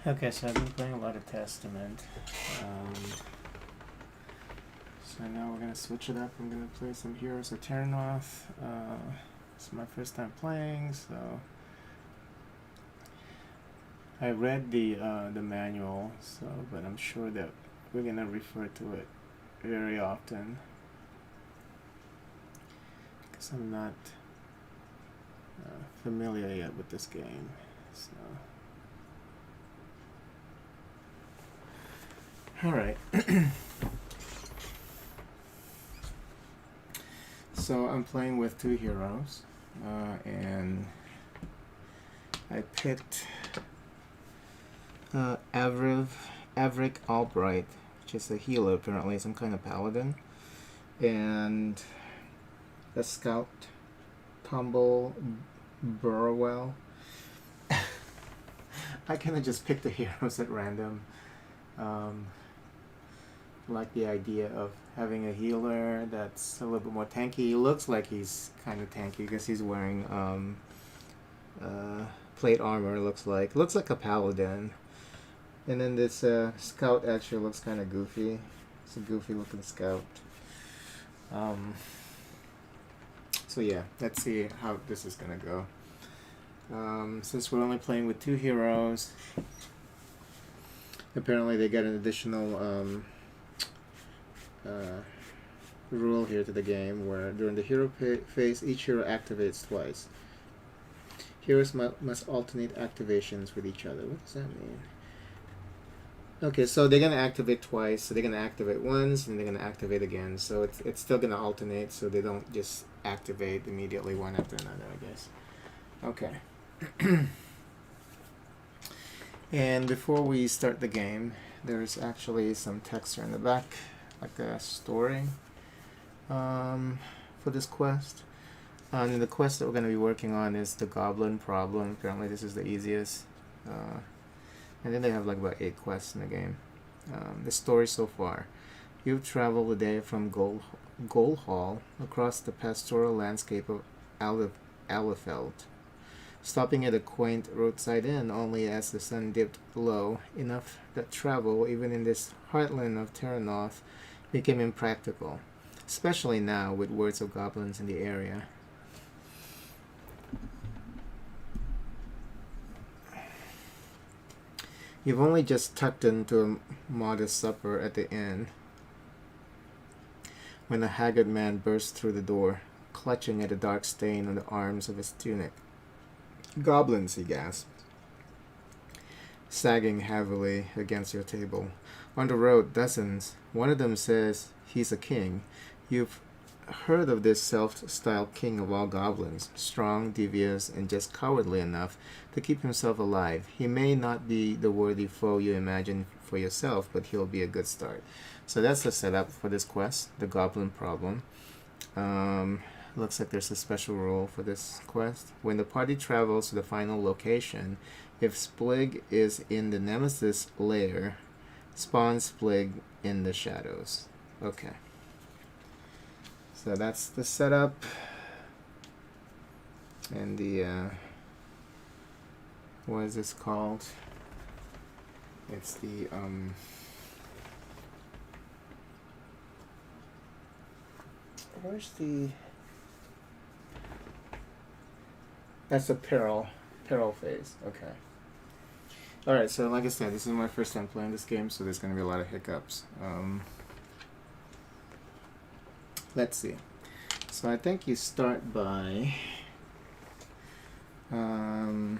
Okay, so I've been playing a lot of Testament. So now we're gonna switch it up. I'm gonna play some Heroes of Terrinoth. It's my first time playing, so I read the manual. But I'm sure that we're gonna refer to it very often because I'm not familiar yet with this game. So. Alright. So I'm playing with two heroes, and I picked Avric Albright, which is a healer, apparently some kind of paladin, and a scout, Tomble, Burrowell. I kind of just picked the heroes at random. Like the idea of having a healer that's a little bit more tanky. He looks like he's kind of tanky because he's wearing plate armor. Looks like a paladin. And then this scout actually looks kind of goofy. It's a goofy looking scout. So yeah, let's see how this is gonna go. Since we're only playing with two heroes, apparently they got an additional rule here to the game where during the hero phase each hero activates twice. Heroes must alternate activations with each other. What does that mean? Okay, so they're gonna activate twice. So they're gonna activate once and they're gonna activate again. So it's still gonna alternate, so they don't just activate immediately one after another, I guess. Okay. And before we start the game, there's actually some text here in the back, like a story for this quest. And the quest that we're going to be working on is the Goblin problem. Apparently this is the easiest. And then they have like about 8 quests in the game. The story so far. You've traveled a day from Gold Hall across the pastoral landscape of Alefeld, stopping at a quaint roadside inn only as the sun dipped low, enough that travel, even in this heartland of Terrinoth, became impractical, especially now with words of goblins in the area. You've only just tucked into a modest supper at the inn when a haggard man burst through the door, clutching at a dark stain on the arms of his tunic. "Goblins," he gasped, sagging heavily against your table. "On the road, dozens. One of them says he's a king. You've heard of this self-styled king of all goblins, strong, devious, and just cowardly enough to keep himself alive. He may not be the worthy foe you imagine for yourself, but he'll be a good start." So that's the setup for this quest, the Goblin problem. Looks like there's a special rule for this quest. When the party travels to the final location, if Splig is in the Nemesis lair, spawn Splig in the shadows. Okay. So that's the setup. And the, what is this called? It's the, where's the... That's the peril phase. Okay. Alright, so like I said, this is my first time playing this game, so there's going to be a lot of hiccups. Let's see. So I think you start by... well,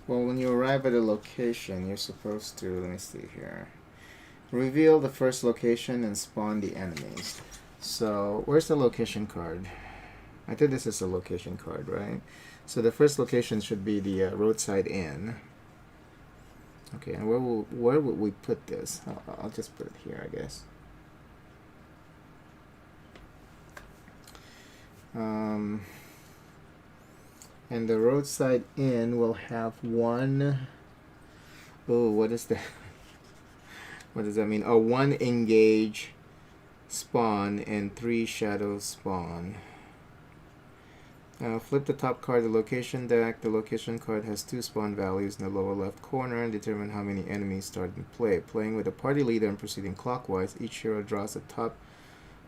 when you arrive at a location, you're supposed to, let me see here, reveal the first location and spawn the enemies. So, where's the location card? I think this is a location card, right? So the first location should be the roadside inn. Okay, and where would we put this? I'll just put it here, I guess. And the roadside inn will have one... Oh, what is that? What does that mean? Oh, 1 engage spawn and 3 shadow spawn. Flip the top card of the location deck. The location card has 2 spawn values in the lower left corner and determine how many enemies start in play. Playing with the party leader and proceeding clockwise, each hero draws the top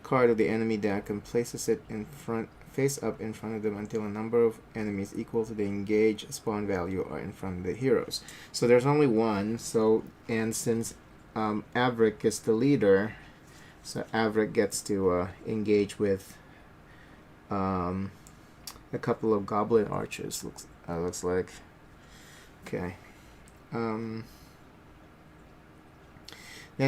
card of the enemy deck and places it in front, face up in front of them until a number of enemies equal to the engaged spawn value are in front of the heroes. So there's only one. So and since Avric is the leader, so Avric gets to engage with a couple of Goblin archers. Looks like. Okay. Then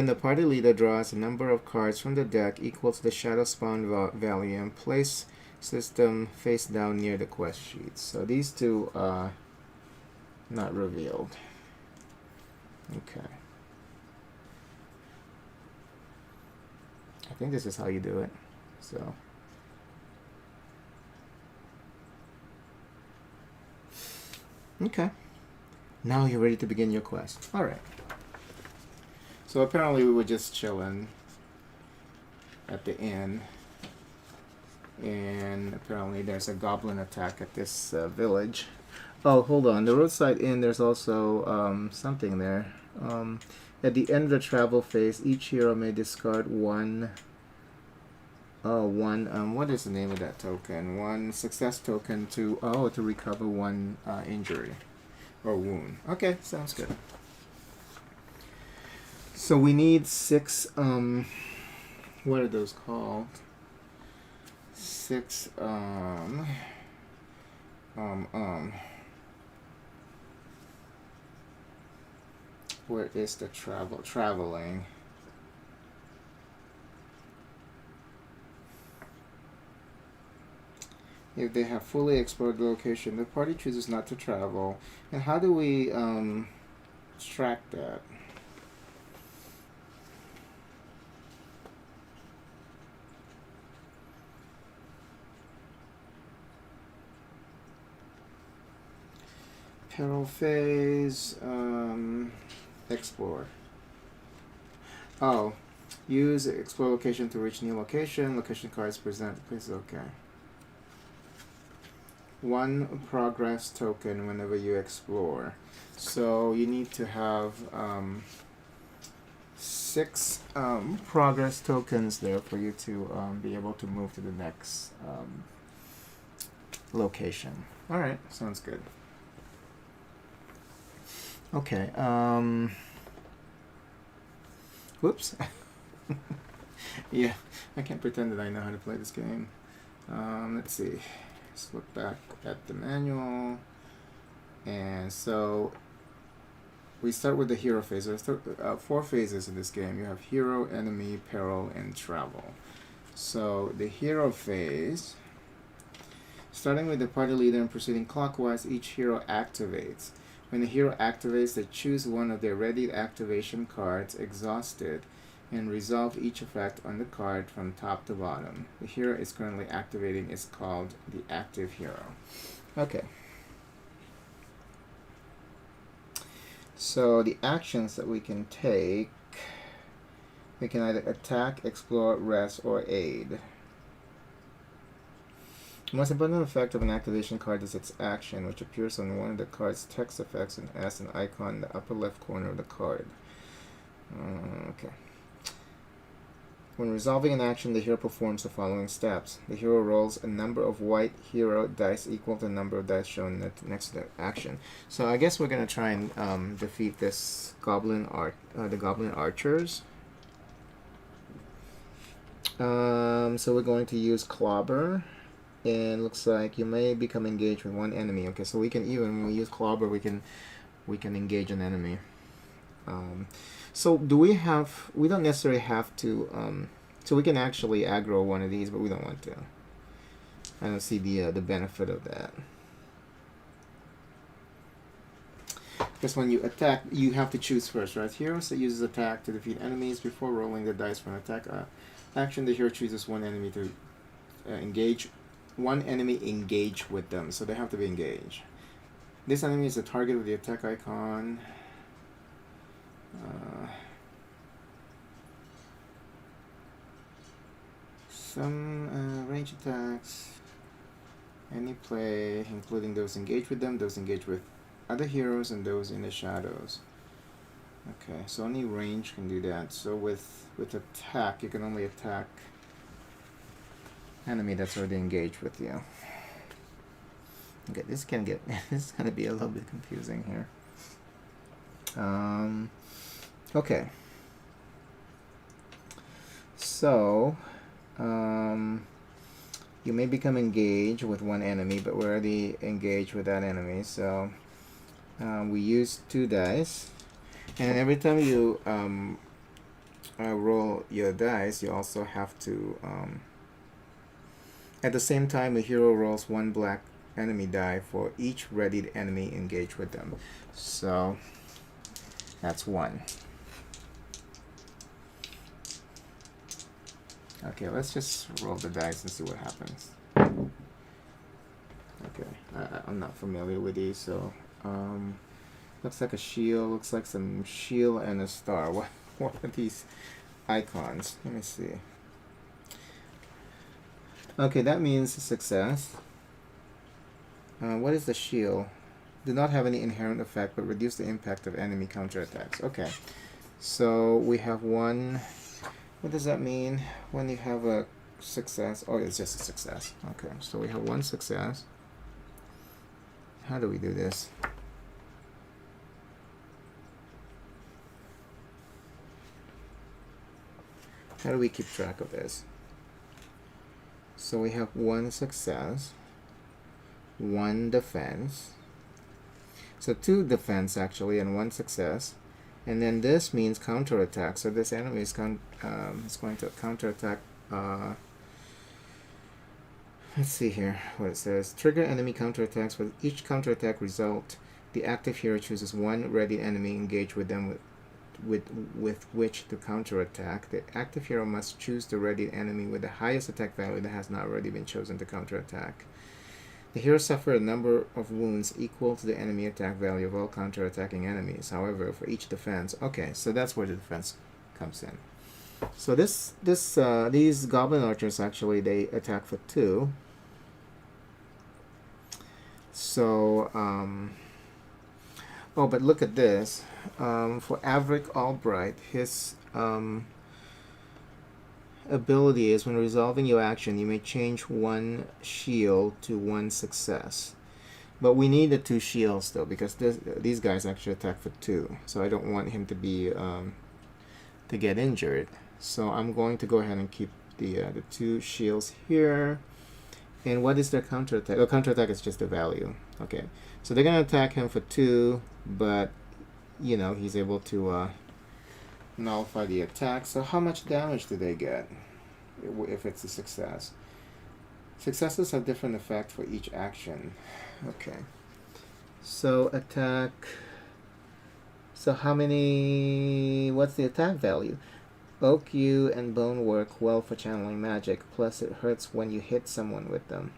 the party leader draws a number of cards from the deck equal to the shadow spawn value and places them face down near the quest sheets. So these two are not revealed. Okay. I think this is how you do it. So. Okay. Now you're ready to begin your quest. Alright. So apparently we were just chilling at the inn. And apparently there's a goblin attack at this village. Oh, hold on. The roadside inn, there's also something there. At the end of the travel phase, each hero may discard one... what is the name of that token? One success token to recover one injury or wound. Okay, sounds good. So we need 6, what are those called? 6, where is the traveling? If they have fully explored the location, the party chooses not to travel. And how do we track that? Peril phase, explore. Oh, use explore location to reach new location. Location cards present. Please, okay. 1 progress token whenever you explore. So you need to have 6 progress tokens there for you to be able to move to the next location. Alright, sounds good. Okay, whoops. Yeah, I can't pretend that I know how to play this game. Let's see. Let's look back at the manual. And so we start with the hero phase. There's 4 phases in this game. You have hero, enemy, peril, and travel. So the hero phase, starting with the party leader and proceeding clockwise, each hero activates. When the hero activates, they choose one of their ready activation cards, exhausted, and resolve each effect on the card from top to bottom. The hero is currently activating is called the active hero. Okay. So the actions that we can take, we can either attack, explore, rest, or aid. The most important effect of an activation card is its action, which appears on one of the card's text effects and as an icon in the upper left corner of the card. Okay. When resolving an action, the hero performs the following steps. The hero rolls a number of white hero dice equal to the number of dice shown next to the action. So I guess we're going to try and defeat this the goblin archers. So we're going to use Clobber. And looks like you may become engaged with one enemy. Okay, so we can when we use Clobber, we can engage an enemy. So do we don't necessarily have to, so we can actually aggro one of these, but we don't want to. I don't see the benefit of that. Because when you attack, you have to choose first, right? Hero uses attack to defeat enemies before rolling the dice for an attack action. The hero chooses one enemy to engage. One enemy engage with them, so they have to be engaged. This enemy is the target of the attack icon. Some range attacks Any play, including those engaged with them, those engaged with other heroes, and those in the shadows. Okay, so only range can do that. So with attack, you can only attack enemy that's already engaged with you. Okay, this can get this is gonna be a little bit confusing here. Okay. So, you may become engaged with one enemy, but we're already engaged with that enemy. So, we use 2 dice, and every time you roll your dice, you also have to. At the same time, a hero rolls 1 black enemy die for each readied enemy engaged with them. So, that's 1. Okay, let's just roll the dice and see what happens. Okay, I'm not familiar with these, so looks like a shield. Looks like some shield and a star. What are these icons? Let me see. Okay, that means success. What is the shield? Do not have any inherent effect, but reduce the impact of enemy counterattacks. Okay, so we have 1. What does that mean when you have a success? Oh, it's just a success. Okay, so we have 1 success. How do we do this? How do we keep track of this? So we have 1 success, 1 defense. So 2 defense actually, and 1 success. And then this means counterattack. So this enemy is going to counterattack. Let's see here what it says. Trigger enemy counterattacks. With each counterattack result, the active hero chooses 1 ready enemy engaged with them with which to counterattack. The active hero must choose the ready enemy with the highest attack value that has not already been chosen to counterattack. The hero suffered a number of wounds equal to the enemy attack value of all counterattacking enemies. However, for each defense, okay, so that's where the defense comes in. So these goblin archers actually they attack for 2. So oh, but look at this. For Avric Albright, his ability is when resolving your action, you may change 1 shield to 1 success. But we need the 2 shields though, because these guys actually attack for 2. So I don't want him to be to get injured. So I'm going to go ahead and keep the 2 shields here. And what is their counterattack? Oh, counterattack is just the value. Okay, so they're gonna attack him for 2, but you know he's able to nullify the attack. So how much damage do they get if it's a success? Successes have different effect for each action. Okay, so attack. So how many? What's the attack value? Oak Yew and Bone work well for channeling magic. Plus, it hurts when you hit someone with them.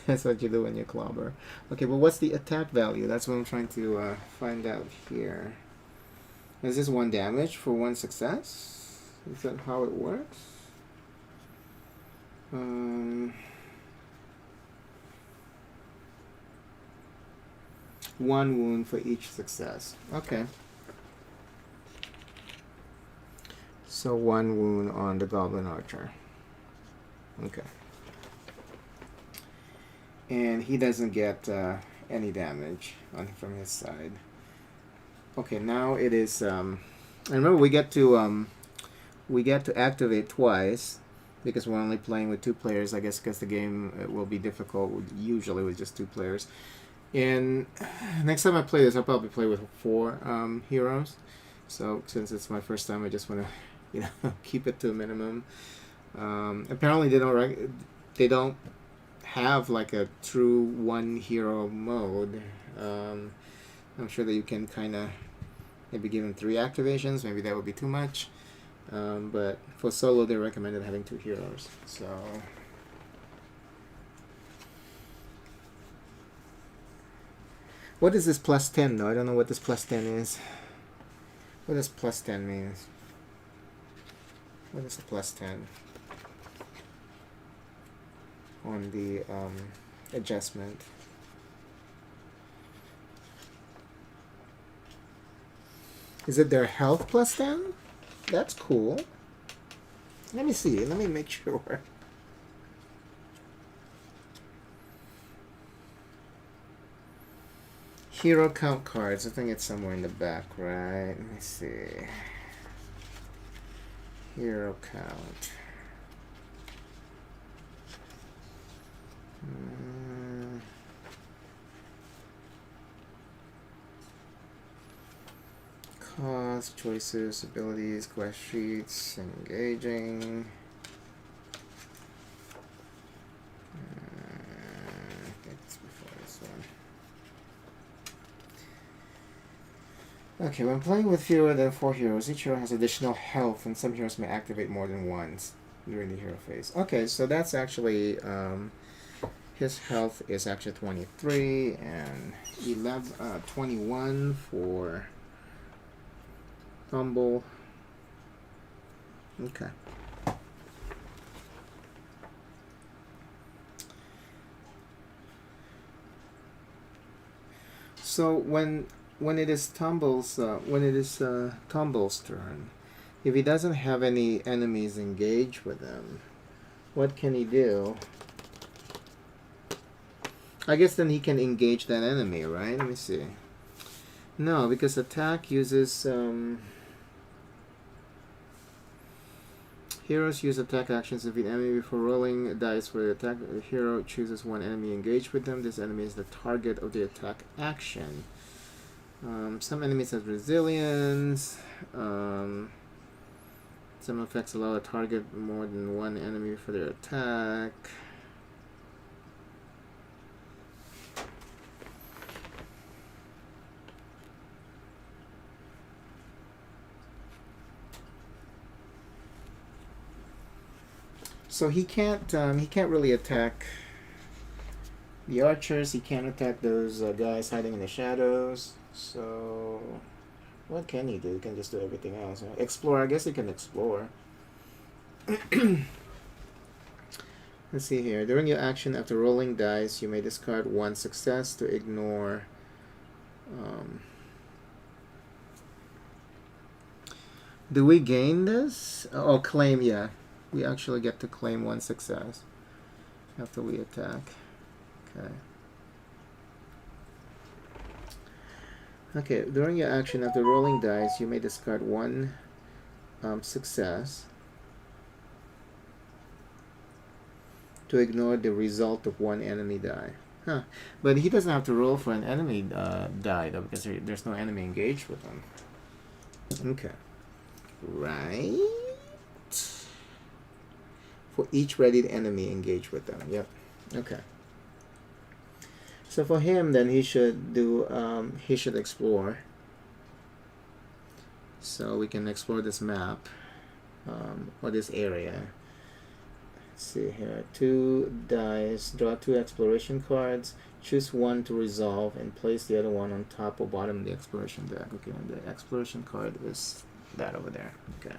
That's what you do when you clobber. Okay, but what's the attack value? That's what I'm trying to find out here. Is this 1 damage for 1 success? Is that how it works? 1 wound for each success. Okay. So 1 wound on the Goblin Archer. Okay. And he doesn't get any damage from his side. Okay, now it is. And remember, we get to activate twice because we're only playing with 2 players. I guess because the game will be difficult usually with just 2 players. And next time I play this, I'll probably play with 4 heroes. So since it's my first time, I just want to, keep it to a minimum. Apparently, they don't have like a true 1 hero mode. I'm sure that you can kind of maybe give them 3 activations. Maybe that would be too much. But for solo, they recommended having 2 heroes. So. What is this plus 10 though? I don't know what this plus 10 is. What does plus 10 mean? What is the plus 10? on the adjustment. Is it their health plus 10? That's cool. Let me see. Let me make sure. Hero count cards. I think it's somewhere in the back, right? Let me see. Hero count. Cost, choices, abilities, quest sheets, engaging. I think it's before this one. Okay, when playing with fewer than 4 heroes, each hero has additional health, and some heroes may activate more than once during the hero phase. Okay, so that's actually his health is actually 23 and 21 for Tomble. Okay. So when it is Tumble's turn, if he doesn't have any enemies engaged with him, what can he do? I guess then he can engage that enemy, right? Let me see. No, because attack uses heroes use attack actions if an enemy before rolling dice for the attack. The hero chooses one enemy engaged with them. This enemy is the target of the attack action. Some enemies have resilience. Some effects allow a target more than one enemy for their attack. So he can't really attack the archers. He can't attack those guys hiding in the shadows. So what can he do? He can just do everything else. Explore. I guess he can explore. Let's see here. During your action after rolling dice, you may discard one success to ignore. Do we gain this? Oh, claim, yeah. We actually get to claim one success after we attack. Okay. Okay, during your action after rolling dice, you may discard one success to ignore the result of one enemy die. Huh. But he doesn't have to roll for an enemy die, though, because there's no enemy engaged with him. Okay. Right? For each readied enemy engaged with them. Yep. Okay. So for him, then he should do. He should explore. So we can explore this map, or this area. Let's see here. 2 dice. Draw 2 exploration cards. Choose one to resolve and place the other one on top or bottom of the exploration deck. Okay, and the exploration card is that over there. Okay.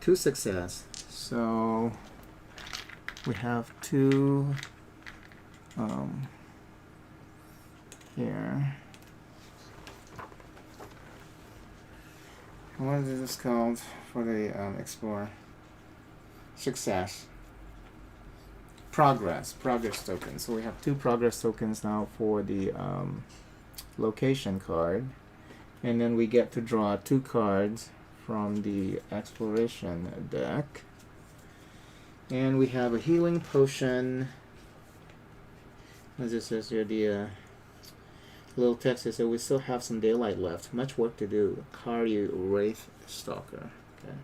Two success. So we have 2 here. What is this called for the explorer? Success. Progress tokens. So we have 2 progress tokens now for the location card, and then we get to draw 2 cards from the exploration deck, and we have a healing potion. As it says here, the little text is that we still have some daylight left. Much work to do. Kari Wraith Stalker. Okay.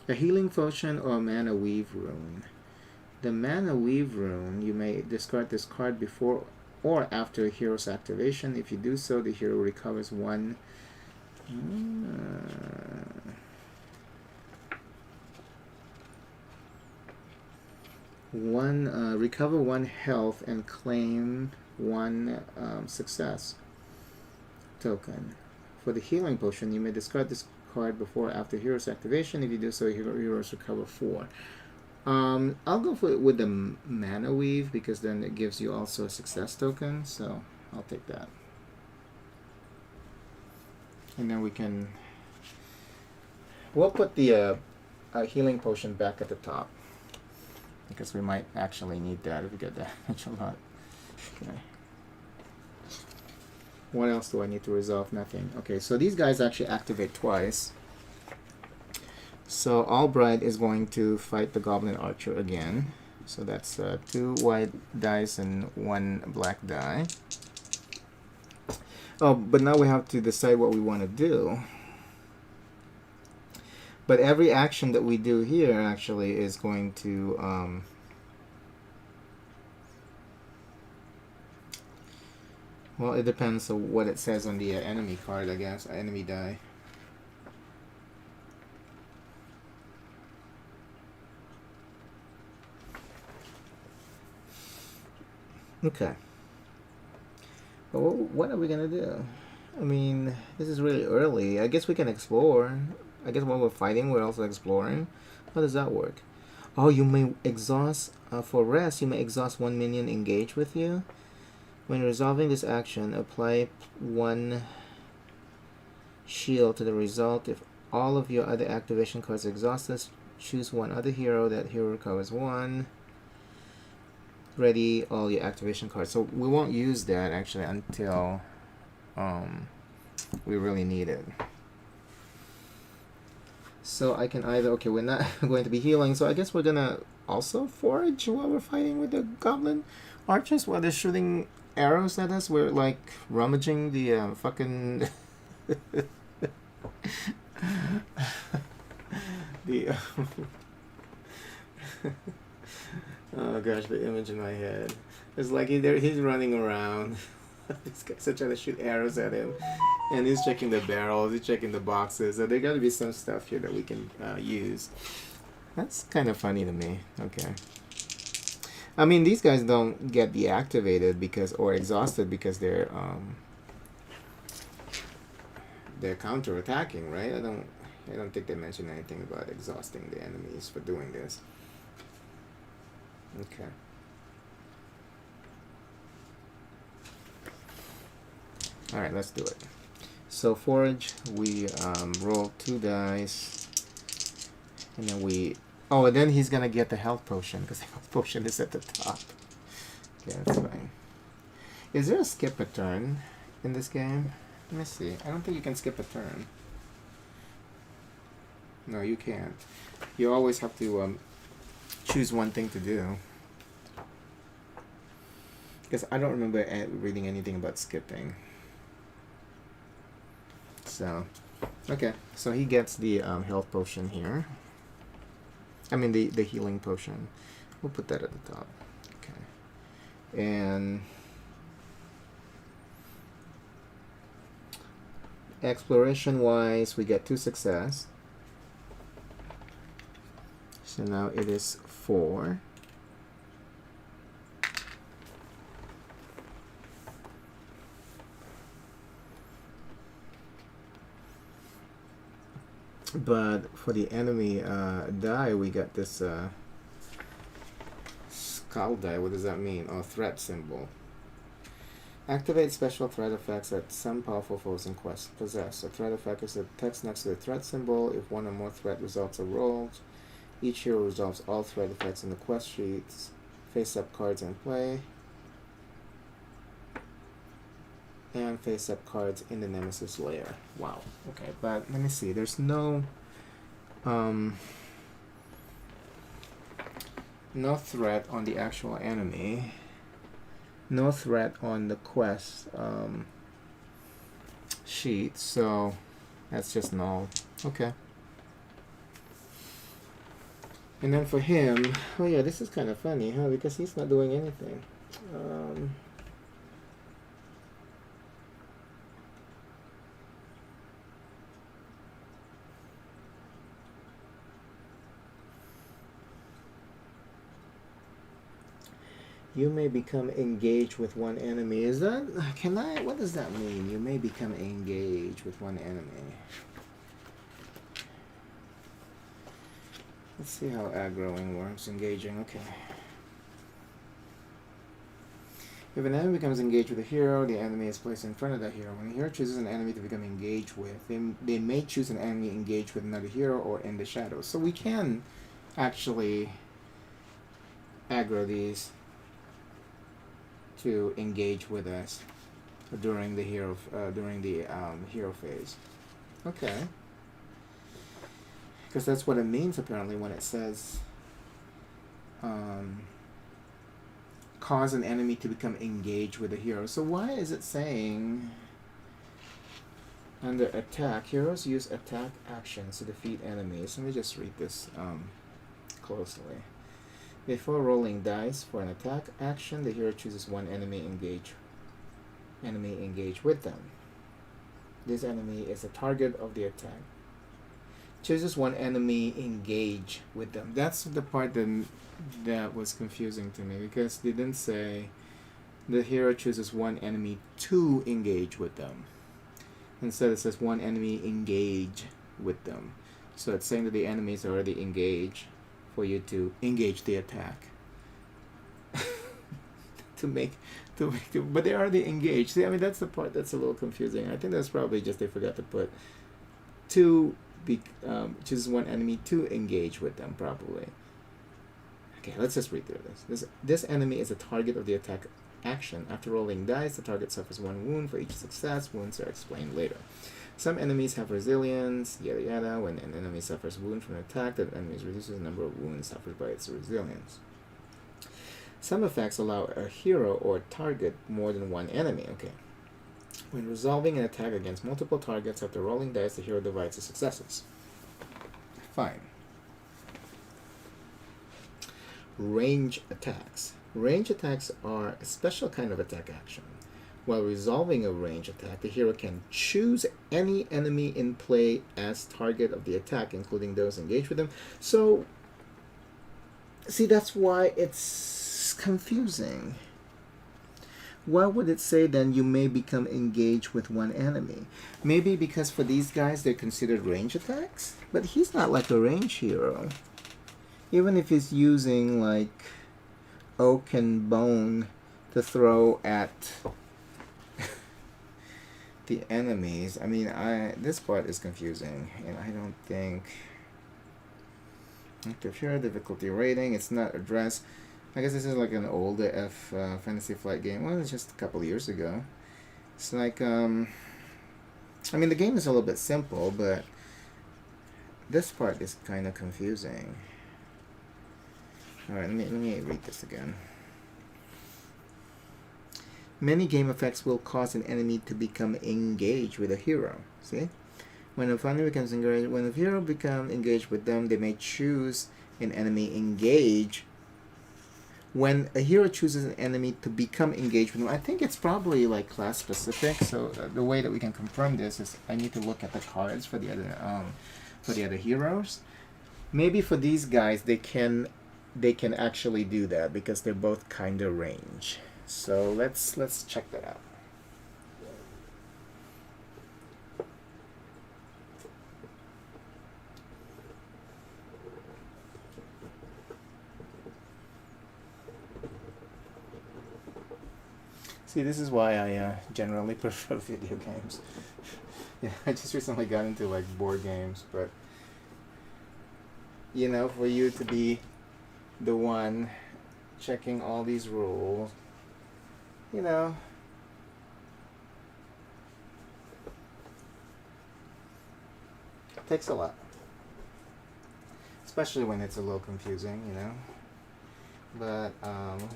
A healing potion or a mana weave rune. The mana weave rune, you may discard this card before or after a hero's activation. If you do so, the hero recovers one. Recover 1 health and claim 1 success. token. For the healing potion, you may discard this card before or after hero's activation. If you do so, heroes recover 4. I'll go with the mana weave because then it gives you also a success token. So I'll take that. And then we'll put the healing potion back at the top because we might actually need that if we get damage a lot. Okay. What else do I need to resolve? Nothing. Okay, so these guys actually activate twice. So Albright is going to fight the Goblin Archer again. So that's 2 white dice and 1 black die. Oh, but now we have to decide what we want to do. But every action that we do here actually is going to... well, it depends on what it says on the enemy card, I guess. Enemy die. Okay. But what are we going to do? I mean, this is really early. I guess we can explore. I guess while we're fighting, we're also exploring. How does that work? Oh, you may exhaust... for rest, you may exhaust 1 minion engaged with you. When resolving this action, apply 1 shield to the result. If all of your other activation cards are exhausted, choose 1 other hero. That hero recovers 1. Ready all your activation cards. So we won't use that actually until we really need it. So I can either... okay, we're not going to be healing, so I guess we're gonna also forage while we're fighting with the Goblin Archers while they're shooting arrows at us. We're like rummaging the fucking the oh gosh, the image in my head. It's like he's running around. These guys are trying to shoot arrows at him, and he's checking the barrels, he's checking the boxes. So there got to be some stuff here that we can use. That's kind of funny to me. Okay. I mean, these guys don't get deactivated because or exhausted because they're counter-attacking, right? I don't think they mentioned anything about exhausting the enemies for doing this. Okay. All right, let's do it. So forage, we roll 2 dice, and then we... oh, and then he's gonna get the health potion because the health potion is at the top. Okay, that's fine. Is there a skip a turn in this game? Let me see. I don't think you can skip a turn. No, you can't. You always have to choose one thing to do. Because I don't remember reading anything about skipping. So, okay. So he gets the health potion here. I mean the healing potion. We'll put that at the top. Okay. And exploration wise, we get 2 success. So now it is 4. But for the enemy die, we got this skull die. What does that mean? Oh, threat symbol. Activate special threat effects that some powerful foes in quest possess. A threat effect is the text next to the threat symbol. If 1 or more threat results are rolled, each hero resolves all threat effects in the quest sheets. Face-up cards in play. And face-up cards in the Nemesis layer. Wow. Okay, but let me see. There's no no threat on the actual enemy. No threat on the quest sheet. So that's just null. Okay. And then for him, oh yeah, this is kind of funny, huh? Because he's not doing anything. You may become engaged with one enemy. Is that, can I, what does that mean? You may become engaged with one enemy. Let's see how aggroing works. Engaging, okay. If an enemy becomes engaged with a hero, the enemy is placed in front of that hero. When the hero chooses an enemy to become engaged with, they may choose an enemy engaged with another hero or in the shadows. So we can actually aggro these to engage with us during the hero hero phase. Okay, because that's what it means apparently when it says cause an enemy to become engaged with a hero. So why is it saying under attack, heroes use attack actions to defeat enemies? Let me just read this closely. Before rolling dice for an attack action, the hero chooses one enemy engage with them. This enemy is a target of the attack. Chooses one enemy engage with them. That's the part that was confusing to me, because they didn't say the hero chooses one enemy to engage with them. Instead it says one enemy engage with them. So it's saying that the enemies are already engaged for you to engage the attack. But they are already engaged. See, I mean, that's the part that's a little confusing. I think that's probably just they forgot to put chooses one enemy to engage with them, probably. Okay, let's just read through this. This enemy is a target of the attack action. After rolling dice, the target suffers one wound for each success. Wounds are explained later. Some enemies have resilience, yada yada. When an enemy suffers wound from an attack, that enemy reduces the number of wounds suffered by its resilience. Some effects allow a hero or target more than one enemy. Okay. When resolving an attack against multiple targets after rolling dice, the hero divides the successes. Fine. Range attacks. Range attacks are a special kind of attack action. While resolving a range attack, the hero can choose any enemy in play as target of the attack, including those engaged with them. So, see, that's why it's confusing. Why would it say then you may become engaged with one enemy? Maybe because for these guys they're considered range attacks? But he's not like a range hero. Even if he's using like oak and bone to throw at the enemies. I mean, this part is confusing, and I don't think active hero difficulty rating. It's not addressed. I guess this is like an old Fantasy Flight game. Well, it's just a couple of years ago. It's like I mean, the game is a little bit simple, but this part is kind of confusing. All right, let me read this again. Many game effects will cause an enemy to become engaged with a hero. See? When a hero becomes engaged with them, they may choose an enemy engage. When a hero chooses an enemy to become engaged with them, I think it's probably like class specific. So the way that we can confirm this is I need to look at the cards for the other heroes. Maybe for these guys they can actually do that because they're both kind of range. So let's check that out. See, this is why I generally prefer video games. Yeah, I just recently got into like board games, but you know, for you to be the one checking all these rules, you know, it takes a lot. Especially when it's a little confusing, you know. But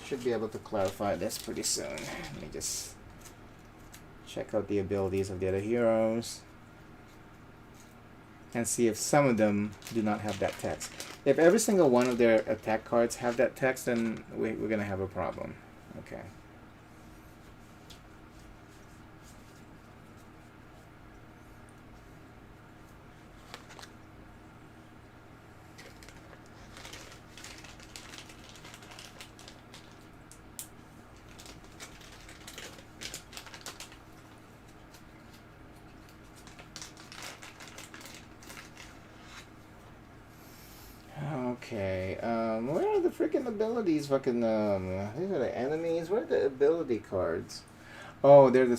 should be able to clarify this pretty soon. Let me just check out the abilities of the other heroes and see if some of them do not have that text. If every single one of their attack cards have that text, then we're going to have a problem. Okay. Okay, where are the freaking abilities? Fucking, these are the enemies. Where are the ability cards? Oh, they're no,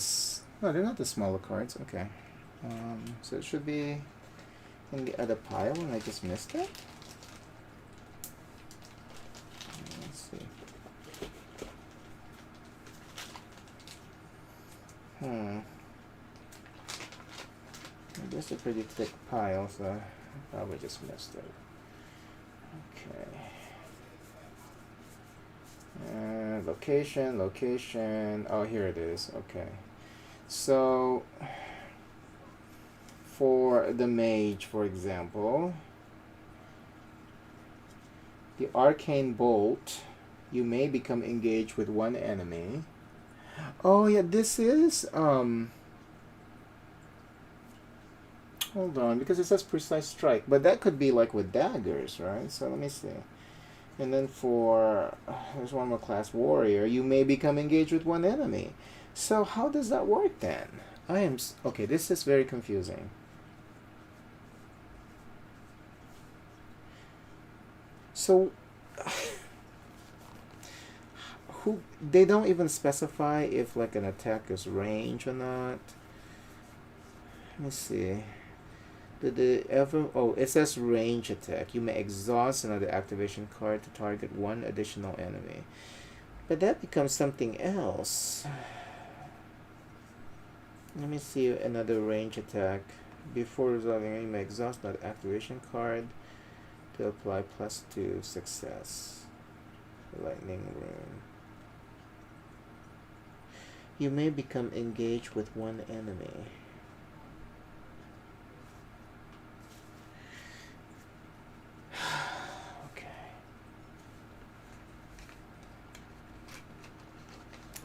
they're not the smaller cards. Okay. So it should be in the other pile, and I just missed it? Let's see. This is a pretty thick pile, so I probably just missed it. Okay. Location. Oh, here it is. Okay. So, for the mage, for example, the arcane bolt, you may become engaged with one enemy. Oh, yeah, this is, hold on, because it says precise strike, but that could be like with daggers, right? So let me see. And then for, there's one more class, warrior, you may become engaged with one enemy. So how does that work then? Okay, this is very confusing. So, they don't even specify if like an attack is range or not. Let me see. Did they ever? Oh, it says range attack. You may exhaust another activation card to target one additional enemy. But that becomes something else. Let me see another range attack. Before resolving, you may exhaust another activation card to apply +2 success. Lightning rune. You may become engaged with one enemy.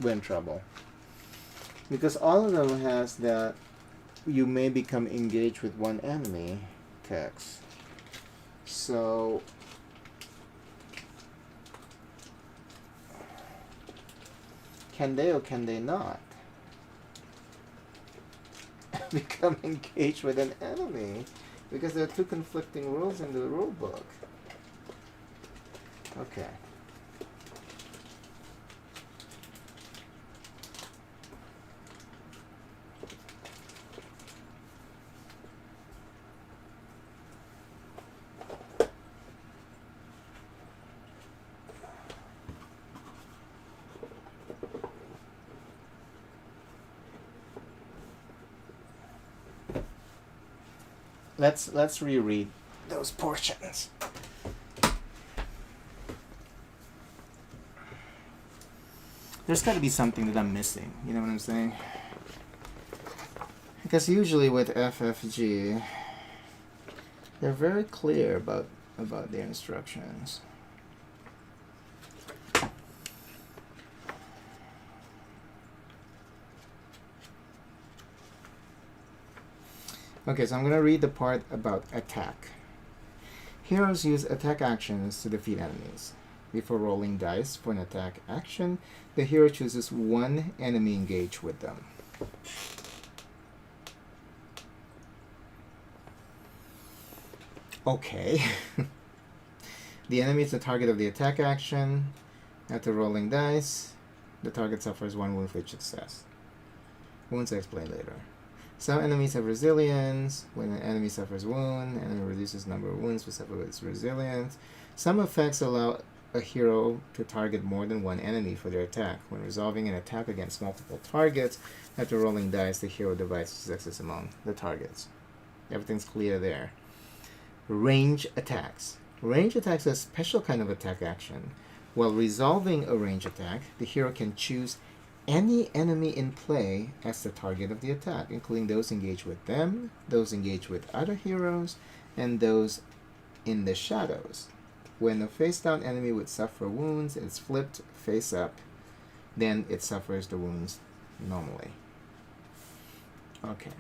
We're in trouble. Because all of them has that you may become engaged with one enemy text. So can they or can they not become engaged with an enemy? Because there are two conflicting rules in the rule book. Okay. Let's reread those portions. There's got to be something that I'm missing. You know what I'm saying? Because usually with FFG, they're very clear about their instructions. Okay, so I'm going to read the part about attack. Heroes use attack actions to defeat enemies. Before rolling dice for an attack action, the hero chooses one enemy engaged with them. Okay. The enemy is the target of the attack action. After rolling dice, the target suffers one wound for each success. Wounds I explain later. Some enemies have resilience. When an enemy suffers wound, the enemy reduces the number of wounds to suffer with its resilience. Some effects allow a hero to target more than one enemy for their attack. When resolving an attack against multiple targets, after rolling dice, the hero divides successes among the targets. Everything's clear there. Range attacks. Range attacks are a special kind of attack action. While resolving a range attack, the hero can choose any enemy in play as the target of the attack, including those engaged with them, those engaged with other heroes, and those in the shadows. When a face-down enemy would suffer wounds, it's flipped face up, then it suffers the wounds normally. Okay.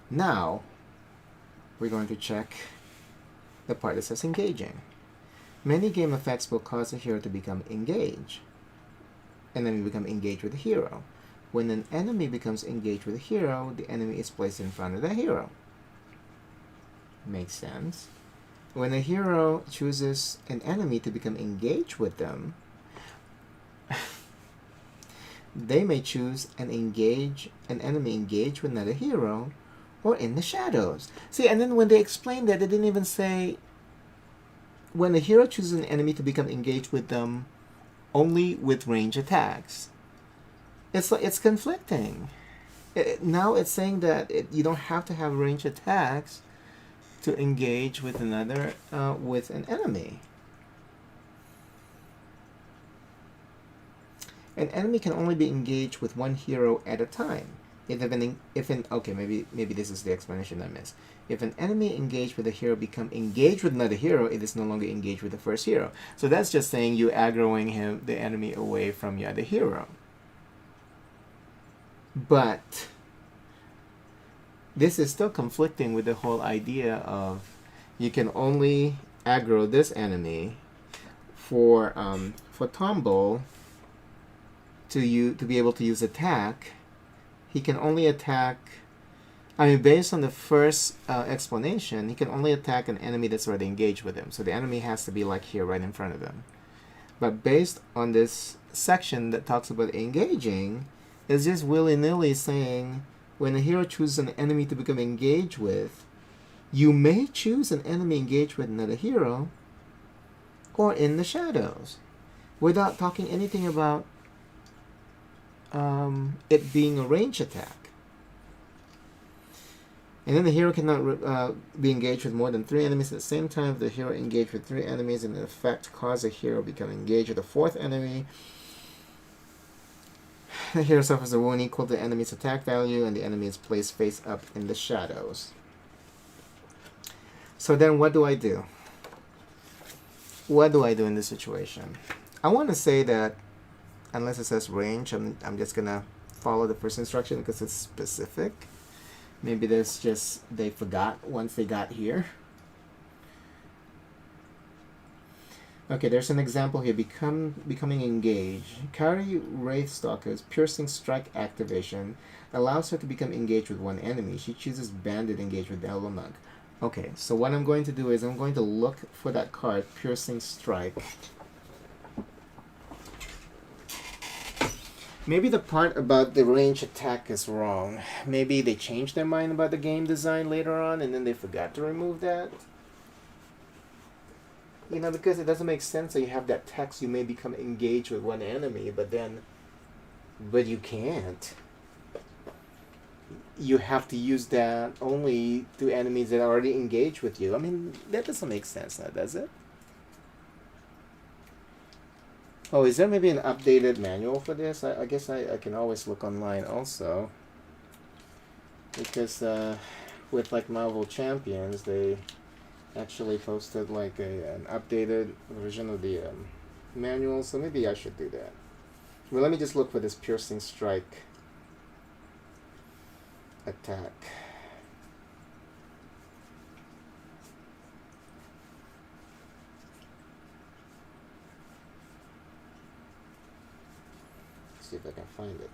Now, we're going to check the part that says engaging. Many game effects will cause a hero to become engaged. An enemy become engaged with the hero. When an enemy becomes engaged with a hero, the enemy is placed in front of the hero. Makes sense. When a hero chooses an enemy to become engaged with them, they may choose an enemy engaged with another hero, or in the shadows. See, and then when they explained that, they didn't even say when a hero chooses an enemy to become engaged with them only with range attacks. It's conflicting. Now it's saying that you don't have to have range attacks to engage with with an enemy. An enemy can only be engaged with one hero at a time. Okay, maybe this is the explanation I missed. If an enemy engaged with a hero become engaged with another hero, it is no longer engaged with the first hero. So that's just saying you aggroing the enemy away from the other hero. But this is still conflicting with the whole idea of you can only aggro this enemy for Tomble to be able to use attack. He can only attack. I mean, based on the first explanation, he can only attack an enemy that's already engaged with him. So the enemy has to be like here, right in front of him. But based on this section that talks about engaging, it's just willy-nilly saying when a hero chooses an enemy to become engaged with, you may choose an enemy engaged with another hero or in the shadows without talking anything about it being a range attack. And then the hero cannot be engaged with more than 3 enemies at the same time. If the hero engaged with 3 enemies and in effect cause a hero become engaged with a 4th enemy, the hero suffers a wound equal to the enemy's attack value, and the enemy is placed face up in the shadows. So then what do I do? What do I do in this situation? I want to say that unless it says range, I'm just going to follow the first instruction because it's specific. Maybe there's just, they forgot once they got here. Okay, there's an example here. Becoming engaged. Kari Wraithstalker's Piercing Strike activation allows her to become engaged with one enemy. She chooses Bandit engaged with the Elbow Monk. Okay, so what I'm going to do is I'm going to look for that card, Piercing Strike. Maybe the part about the range attack is wrong. Maybe they changed their mind about the game design later on and then they forgot to remove that. You know, because it doesn't make sense that you have that text, you may become engaged with one enemy, but you can't. You have to use that only to enemies that are already engaged with you. I mean, that doesn't make sense now, does it? Oh, is there maybe an updated manual for this? I guess I can always look online also. Because with like Marvel Champions, they actually posted like an updated version of the manual, so maybe I should do that. Well, let me just look for this Piercing Strike attack. Let's see if I can find it.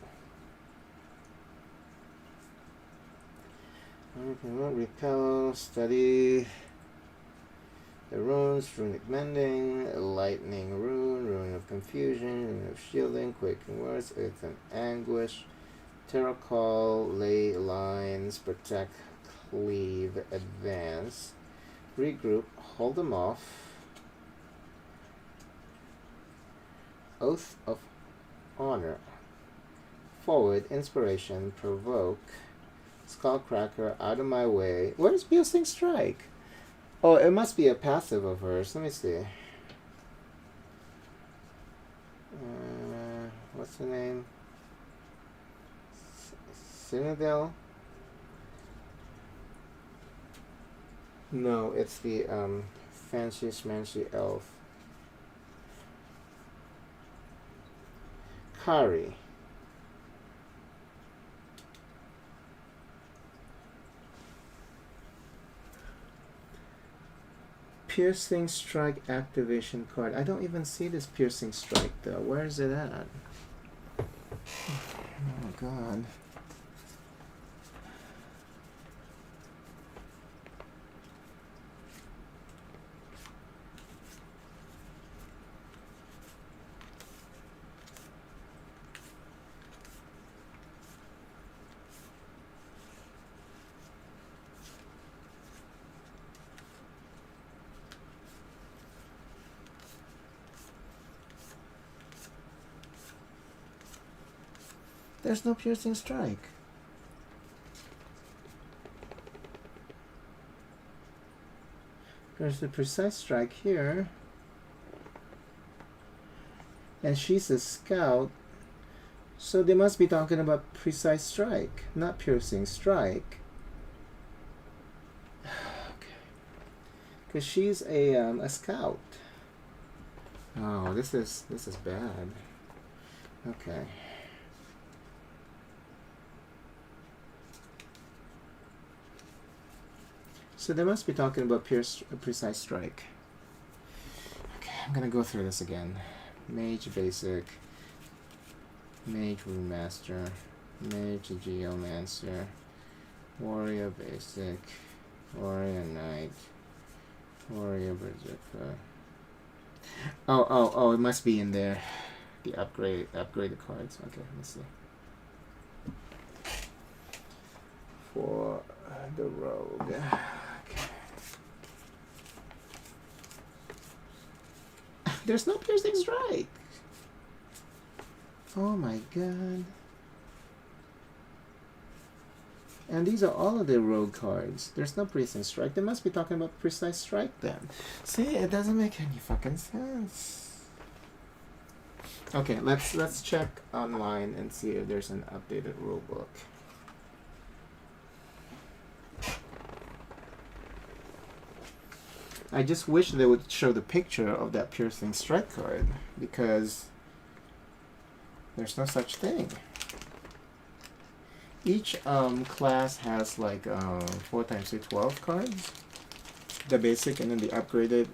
Okay, repel, study the runes, runic mending, lightning rune, rune of confusion, rune of shielding, quaking words, earth and anguish, terror call, ley lines, protect, cleave, advance, regroup, hold them off, oath of honor, forward, inspiration, provoke, skullcracker, out of my way. Where's Piercing Strike? Oh, it must be a passive of hers. Let me see. What's the name? Cynadel? No, it's the fancy smancy elf. Kari. Piercing Strike activation card. I don't even see this Piercing Strike though. Where is it at? Oh god. There's no piercing strike. There's the precise strike here. And she's a scout. So they must be talking about precise strike, not piercing strike. Okay. Because she's a scout. Oh, this is bad. Okay. So they must be talking about precise strike. Okay, I'm gonna go through this again. Mage basic, Mage Remaster, Mage Geomancer, Warrior basic, Warrior Knight, Warrior Berserker. Oh, it must be in there. The upgraded cards. Okay, let's see. For the rogue. Okay. There's no piercing strike. Oh my god. And these are all of the rogue cards. There's no piercing strike. They must be talking about precise strike then. See, it doesn't make any fucking sense. Okay, let's check online and see if there's an updated rule book. I just wish they would show the picture of that piercing strike card, because there's no such thing. Each class has like 4 times 12 cards. The basic and then the upgraded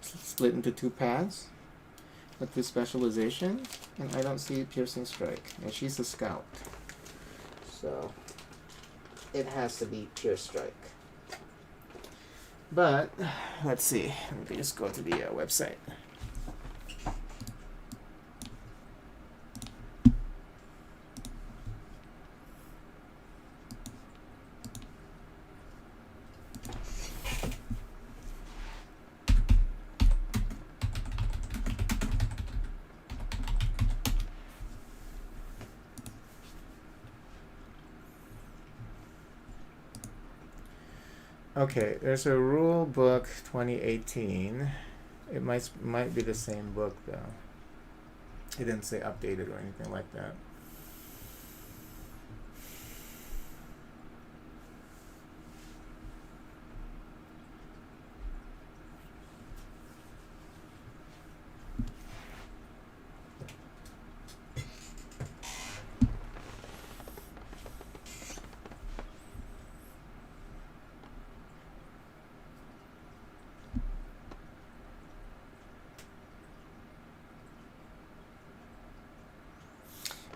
split into 2 paths with 2 specializations, and I don't see piercing strike. And she's a scout, so it has to be pure strike. But let's see. Let me just go to the website. Okay, there's a rule book 2018. It might be the same book though. It didn't say updated or anything like that.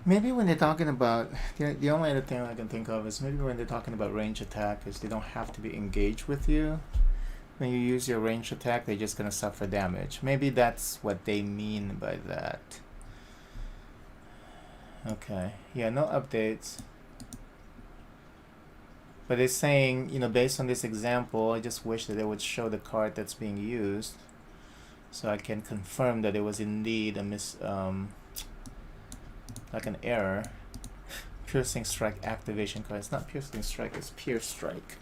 Maybe when they're talking about, the only other thing I can think of is maybe when they're talking about range attack, is they don't have to be engaged with you. When you use your range attack, they're just going to suffer damage. Maybe that's what they mean by that. Okay, yeah, no updates. But they're saying, you know, based on this example, I just wish that they would show the card that's being used, so I can confirm that it was indeed a like an error. Piercing strike activation card. It's not piercing strike, it's pierce strike.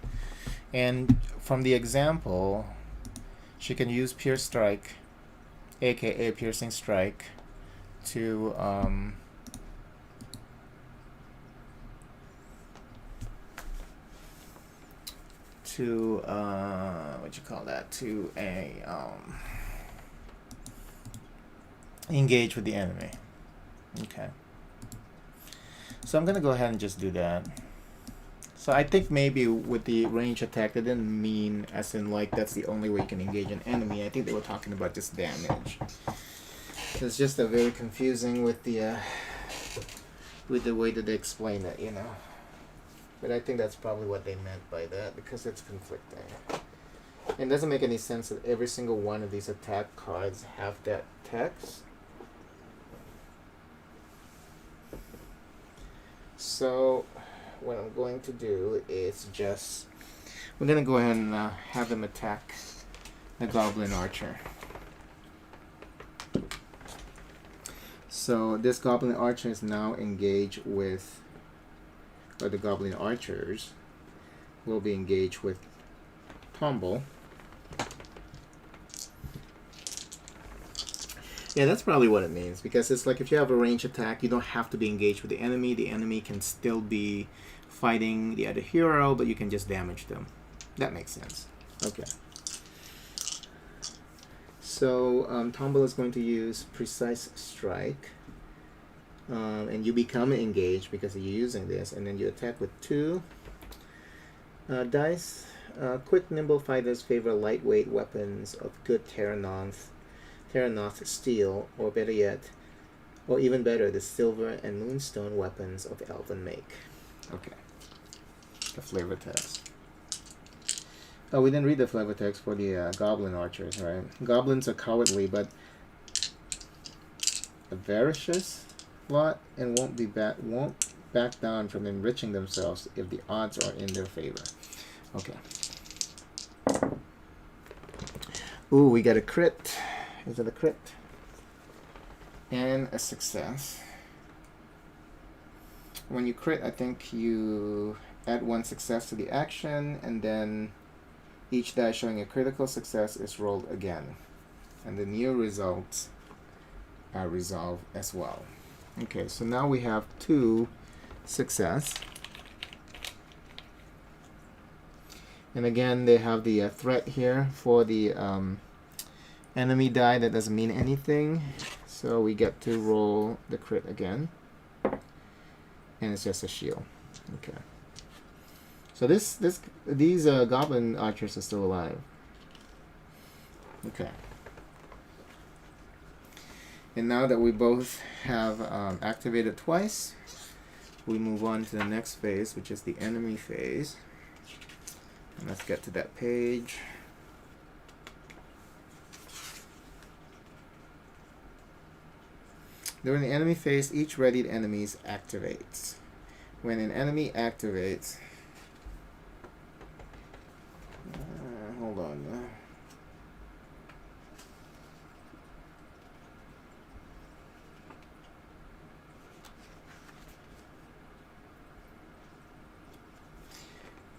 And from the example, she can use pierce strike, aka piercing strike, to what you call that, to a engage with the enemy. Okay. So I'm gonna go ahead and just do that. So I think maybe with the range attack, they didn't mean as in like that's the only way you can engage an enemy. I think they were talking about just damage. It's just a very confusing with the way that they explain it, you know. But I think that's probably what they meant by that, because it's conflicting. It doesn't make any sense that every single one of these attack cards have that text. So what I'm going to do is we're going to go ahead and have them attack the Goblin Archer. So this Goblin Archer is now engaged with, or the Goblin Archers will be engaged with Tomble. Yeah, that's probably what it means, because it's like if you have a range attack, you don't have to be engaged with the enemy. The enemy can still be fighting the other hero, but you can just damage them. That makes sense. Okay. So Tomble is going to use Precise Strike. And you become engaged because you're using this, and then you attack with 2 dice. Quick, nimble fighters favor lightweight weapons of good Terrinoth steel, or better yet, or even better, the silver and moonstone weapons of elven make. Okay. The flavor text. Oh, we didn't read the flavor text for the Goblin Archers, right? Goblins are cowardly, but avaricious lot, and won't back down from enriching themselves if the odds are in their favor. Okay. Ooh, we got a crit. Is it a crit? And a success. When you crit, I think you add 1 success to the action, and then each die showing a critical success is rolled again. And the new results are resolved as well. Okay, so now we have 2 success. And again, they have the threat here for the enemy die that doesn't mean anything. So we get to roll the crit again. And it's just a shield. Okay. So these Goblin Archers are still alive. Okay. And now that we both have activated twice, we move on to the next phase, which is the enemy phase. And let's get to that page. During the enemy phase, each readied enemy activates. When an enemy activates, hold on.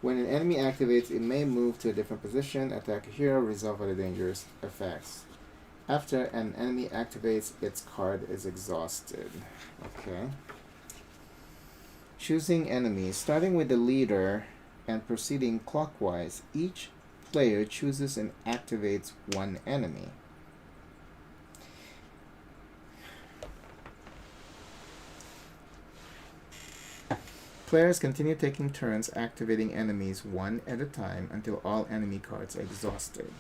When an enemy activates, it may move to a different position, attack a hero, resolve other dangerous effects. After an enemy activates, its card is exhausted. Okay. Choosing enemies. Starting with the leader and proceeding clockwise, each player chooses and activates 1 enemy. Players continue taking turns activating enemies 1 at a time until all enemy cards are exhausted.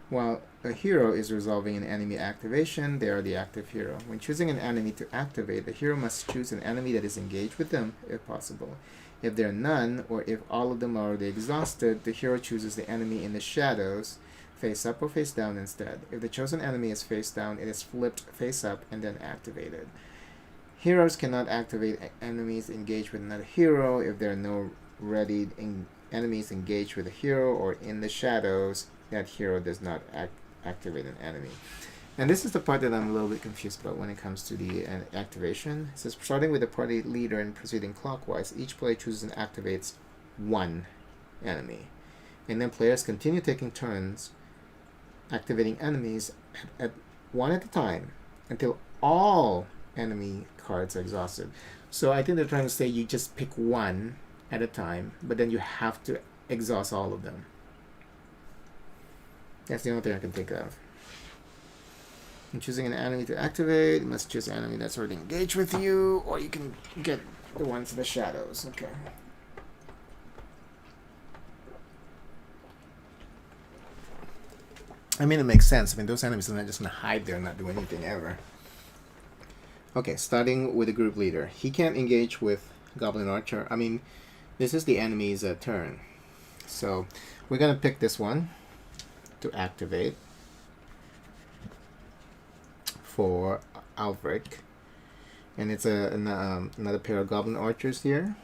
While a hero is resolving an enemy activation, they are the active hero. When choosing an enemy to activate, the hero must choose an enemy that is engaged with them, if possible. If there are none, or if all of them are already exhausted, the hero chooses the enemy in the shadows, face up or face down instead. If the chosen enemy is face down, it is flipped face up and then activated. Heroes cannot activate enemies engaged with another hero if there are no ready enemies engaged with a hero or in the shadows. That hero does not activate an enemy. And this is the part that I'm a little bit confused about when it comes to the activation. It says, starting with the party leader and proceeding clockwise, each player chooses and activates 1 enemy. And then players continue taking turns activating enemies at 1 at a time until all enemy cards are exhausted. So I think they're trying to say you just pick 1 at a time, but then you have to exhaust all of them. That's the only thing I can think of. In choosing an enemy to activate, you must choose an enemy that's already engaged with you, or you can get the ones in the shadows. Okay. I mean, it makes sense. I mean, those enemies are not just going to hide there and not do anything ever. Okay, starting with the group leader. He can't engage with Goblin Archer. I mean, this is the enemy's turn. So we're going to pick this one to activate for Albright. And it's another pair of Goblin Archers here.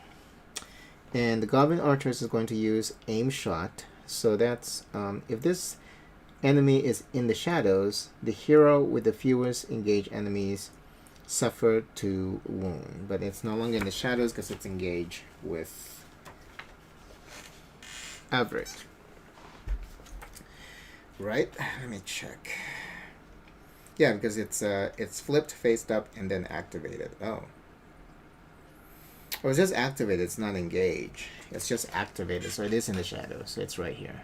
And the Goblin Archers is going to use aim shot. So that's if this enemy is in the shadows, the hero with the fewest engaged enemies suffer 2 wound. But it's no longer in the shadows because it's engaged with Avric. Right? Let me check. Yeah, because it's flipped, faced up, and then activated. Oh. Or it's just activated, it's not engaged. It's just activated, so it is in the shadows. So it's right here.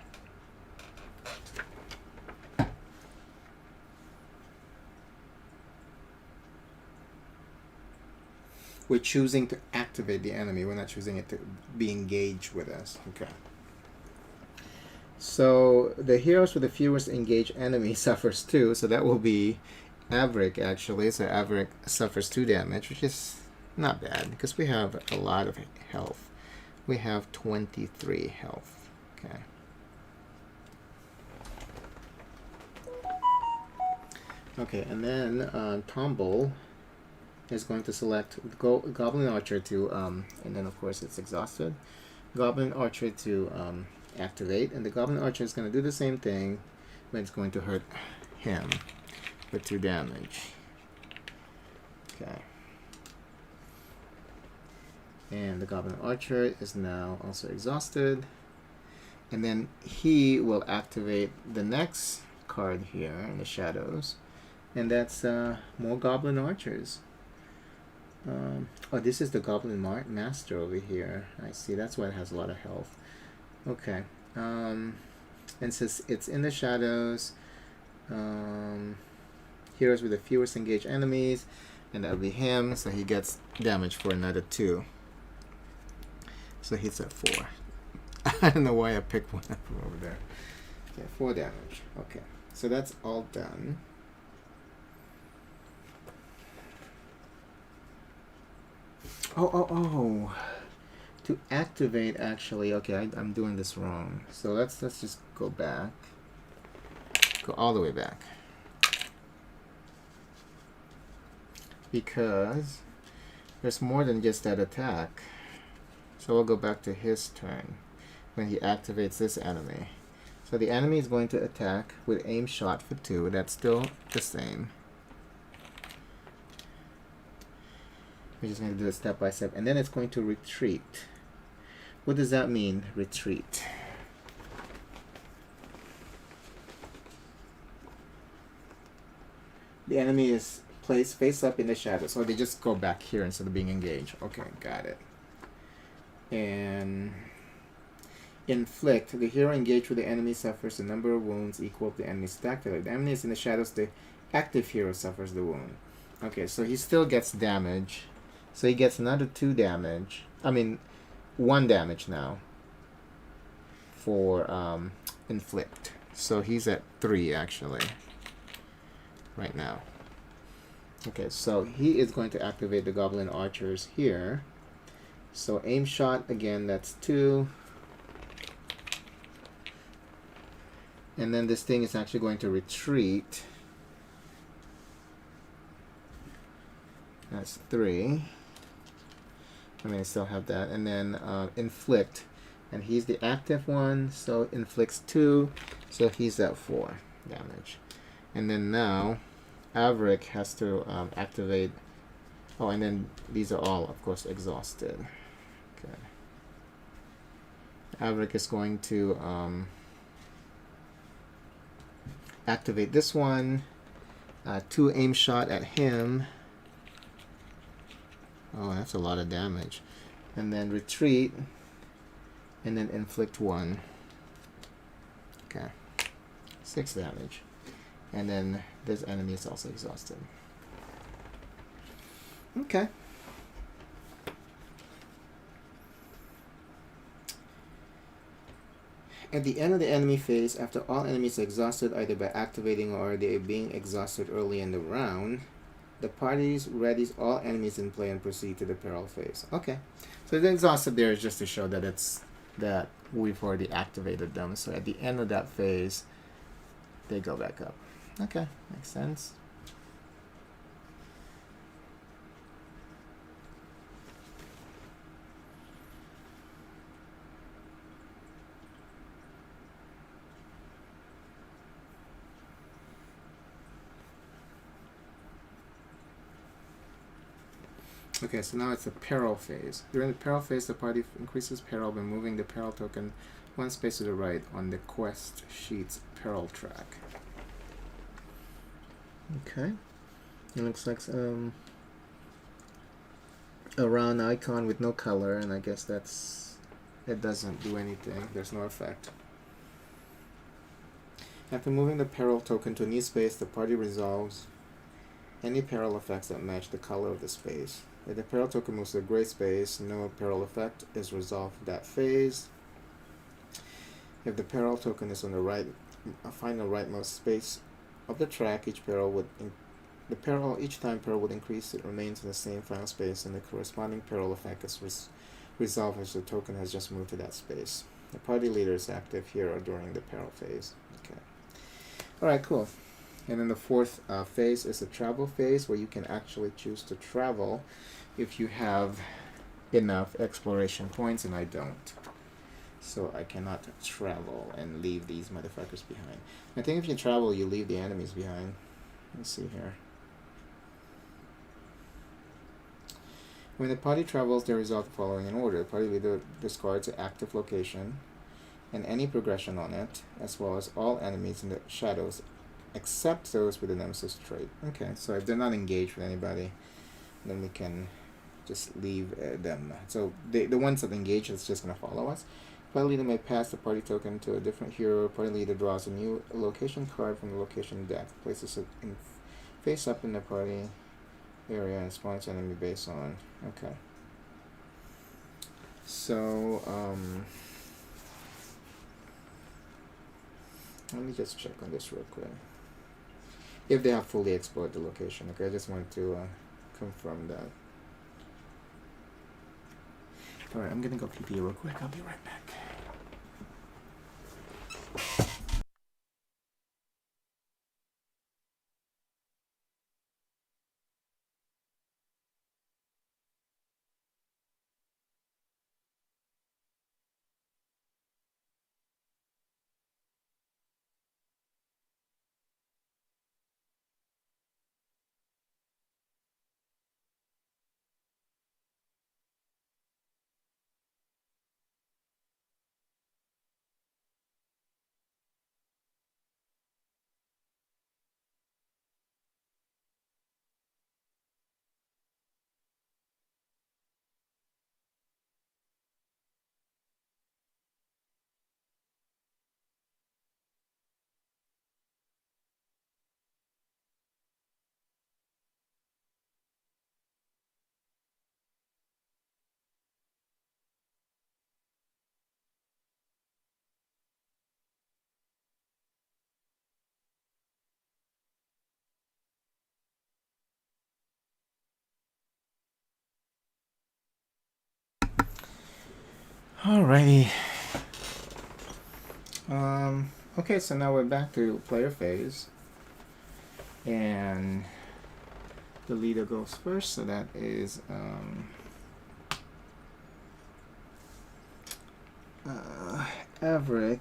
We're choosing to activate the enemy. We're not choosing it to be engaged with us. Okay. So the heroes with the fewest engaged enemies suffers 2. So that will be Avric, actually. So Avric suffers 2 damage, which is not bad because we have a lot of health. We have 23 health. Okay. Okay, and then Tomble is going to select Goblin Archer to, and then of course it's exhausted. Goblin Archer to activate, and the Goblin Archer is going to do the same thing, but it's going to hurt him for 2 damage. Okay. And the Goblin Archer is now also exhausted. And then he will activate the next card here in the shadows. And that's more Goblin Archers. Oh, this is the Goblin Master over here. I see. That's why it has a lot of health. Okay. And since it's in the shadows, heroes with the fewest engaged enemies, and that'll be him. So he gets damage for another 2. So he's at 4. I don't know why I picked one up from over there. Okay, 4 damage. Okay, so that's all done. Oh. To activate, actually, okay, I'm doing this wrong. So let's just go back. Go all the way back. Because there's more than just that attack. So we'll go back to his turn when he activates this enemy. So the enemy is going to attack with aim shot for 2. That's still the same. We're just going to do it step by step. And then it's going to retreat. What does that mean, retreat? The enemy is placed face up in the shadows. So they just go back here instead of being engaged. Okay, got it. And inflict. The hero engaged with the enemy suffers a number of wounds equal to the enemy's attack. If the enemy is in the shadows, the active hero suffers the wound. Okay, so he still gets damage. So he gets another 2 damage. I mean, 1 damage now for inflict. So he's at 3 actually right now. Okay, so he is going to activate the Goblin Archers here. So aim shot again, that's 2. And then this thing is actually going to retreat. That's 3. I mean, I still have that. And then inflict. And he's the active one, so inflicts 2. So he's at 4 damage. And then now, Avric has to activate. Oh, and then these are all, of course, exhausted. Okay. Avric is going to activate this one. 2 aim shot at him. Oh, that's a lot of damage. And then retreat. And then inflict 1. Okay. 6 damage. And then this enemy is also exhausted. Okay. At the end of the enemy phase, after all enemies are exhausted either by activating or they being exhausted early in the round, the party readies all enemies in play and proceed to the peril phase. Okay. So the exhausted there is just to show that it's that we've already activated them. So at the end of that phase, they go back up. Okay, makes sense. Okay, so now it's the peril phase. During the peril phase, the party increases peril by moving the peril token one space to the right on the quest sheet's peril track. Okay. It looks like a round icon with no color, and I guess it doesn't do anything. There's no effect. After moving the peril token to a new space, the party resolves any peril effects that match the color of the space. If the peril token moves to a gray space, no peril effect is resolved that phase. If the peril token is on the right, final rightmost space of the track, each time peril would increase, it remains in the same final space, and the corresponding peril effect is resolved as the token has just moved to that space. The party leader is active here or during the peril phase. Okay. Alright, cool. And then the fourth phase is the travel phase, where you can actually choose to travel if you have enough exploration points, and I don't. So I cannot travel and leave these motherfuckers behind. I think if you travel, you leave the enemies behind. Let's see here. When the party travels, they resolve the following in order. The party leader discards an active location and any progression on it, as well as all enemies in the shadows, except those with the nemesis trait. Okay, so if they're not engaged with anybody, then we can just leave them. So the ones that engage is just going to follow us. Party leader may pass the party token to a different hero. Party leader draws a new location card from the location deck, places it face up in the party area, and spawns enemy base on. Okay. So, let me just check on this real quick. If they have fully explored the location. Okay, I just want to confirm that. Alright, I'm gonna go pee real quick. I'll be right back. Alrighty. Okay, so now we're back to player phase. And the leader goes first, so that is Avric.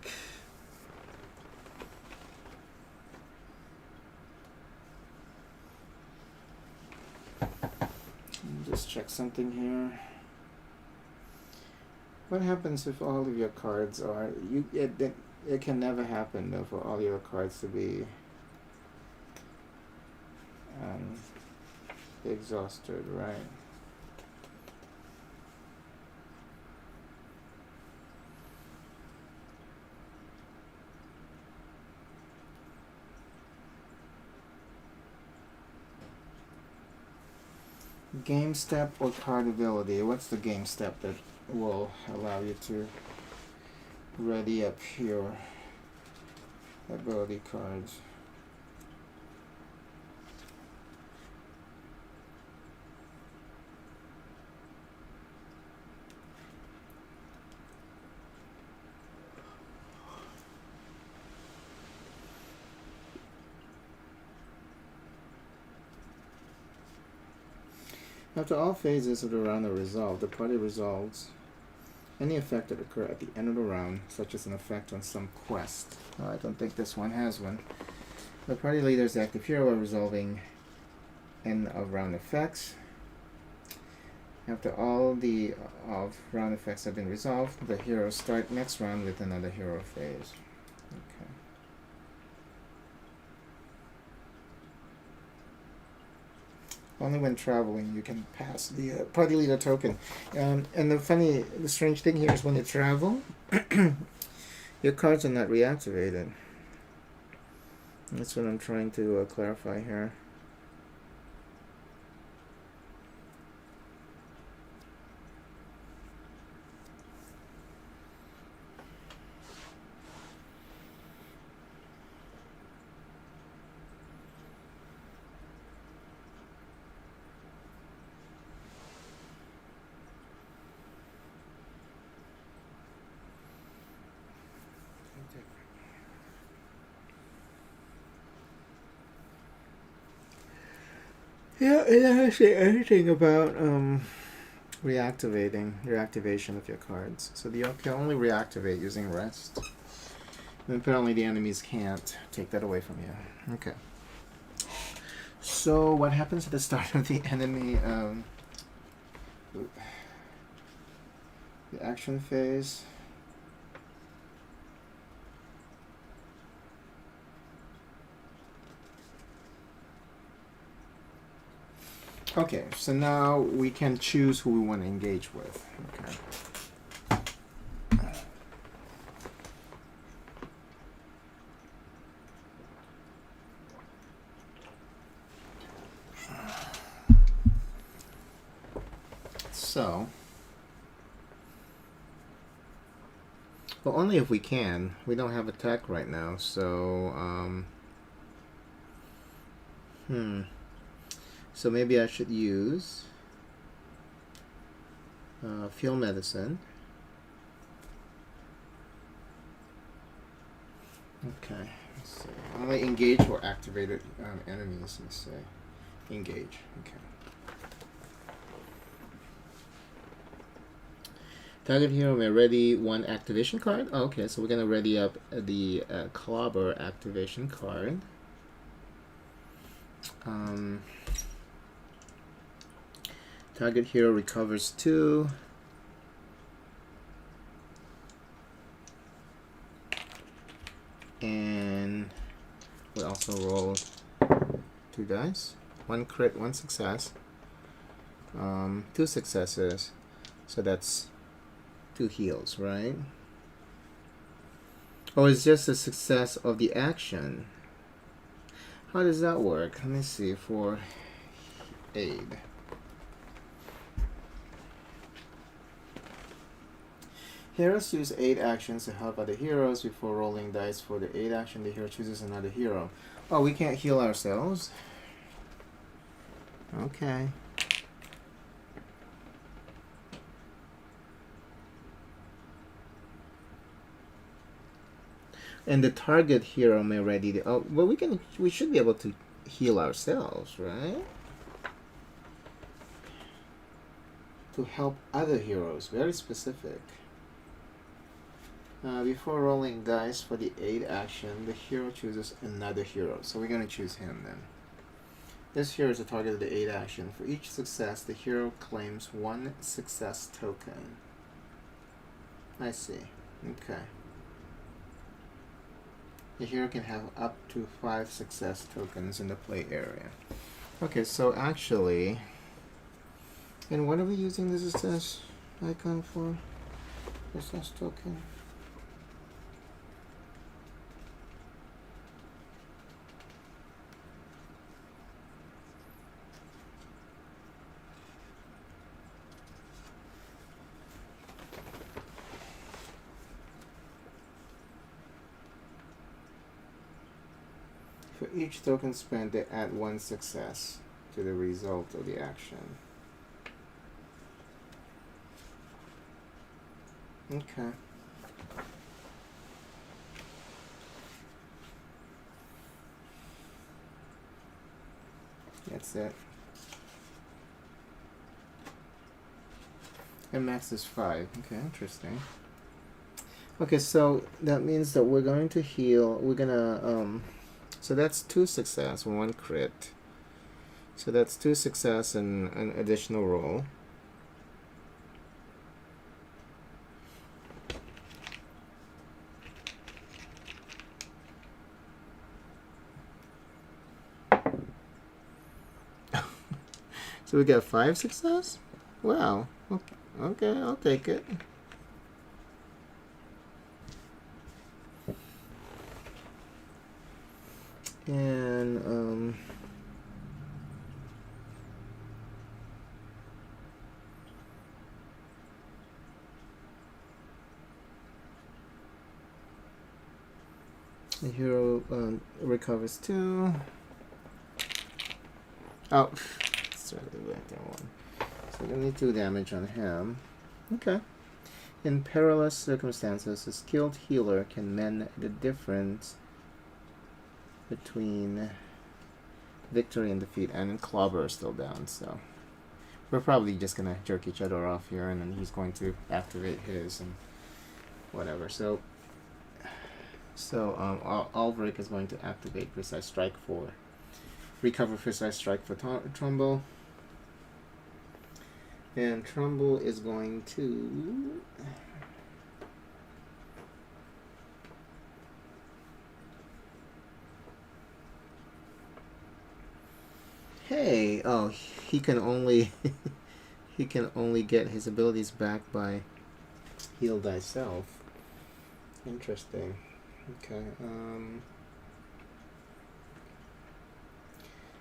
Just check something here. What happens if all of your cards are it can never happen though for all your cards to be exhausted, right? Game step or card ability? What's the game step that will allow you to ready up your ability cards? After all phases of the round are resolved, the party resolves any effect that occur at the end of the round, such as an effect on some quest. Oh, I don't think this one has one. The party leader's active hero are resolving end of round effects. After all the of round effects have been resolved, the heroes start next round with another hero phase. Okay. Only when traveling you can pass the party leader token. And the strange thing here is when you travel, your cards are not reactivated. That's what I'm trying to clarify here. Yeah, it doesn't say anything about reactivation of your cards. So you can only reactivate using rest. And apparently the enemies can't take that away from you. Okay. So what happens at the start of the enemy the action phase? Okay, so now we can choose who we want to engage with. Okay. So, well, only if we can. We don't have attack right now, so So maybe I should use field medicine. Okay, let's see. Only engage or activated enemies. Let's say engage. Okay. Target hero may ready one activation card. Oh, okay, so we're gonna ready up the Clobber activation card. Target hero recovers 2. And we also roll 2 dice. 1 crit, 1 success. 2 successes. So that's 2 heals, right? Oh, it's just a success of the action. How does that work? Let me see for aid. Heroes use 8 actions to help other heroes. Before rolling dice for the 8 action, the hero chooses another hero. Oh, we can't heal ourselves? Okay. And the target hero may ready the... Oh, well, we should be able to heal ourselves, right? To help other heroes. Very specific. Before rolling dice for the 8 action, the hero chooses another hero. So we're going to choose him then. This hero is the target of the 8 action. For each success, the hero claims 1 success token. I see. Okay. The hero can have up to 5 success tokens in the play area. Okay, so actually... And what are we using the success icon for? Success token. For each token spent, they add 1 success to the result of the action. Okay. That's it. And max is 5. Okay, interesting. Okay, so that means that we're going to heal. We're gonna so that's 2 success, 1 crit. So that's 2 success and an additional roll. So we got 5 success? Wow. Okay, I'll take it. And the hero recovers 2. Oh, certainly went that one. So we need 2 damage on him. Okay. In perilous circumstances, a skilled healer can mend the difference between victory and defeat, and Clobber is still down, so we're probably just gonna jerk each other off here, and then he's going to activate his and whatever. So Albright is going to activate Precise Strike for recover Precise Strike for Tomble, and Tomble is going to hey, oh, he can only he can only get his abilities back by heal thyself. Interesting. Okay.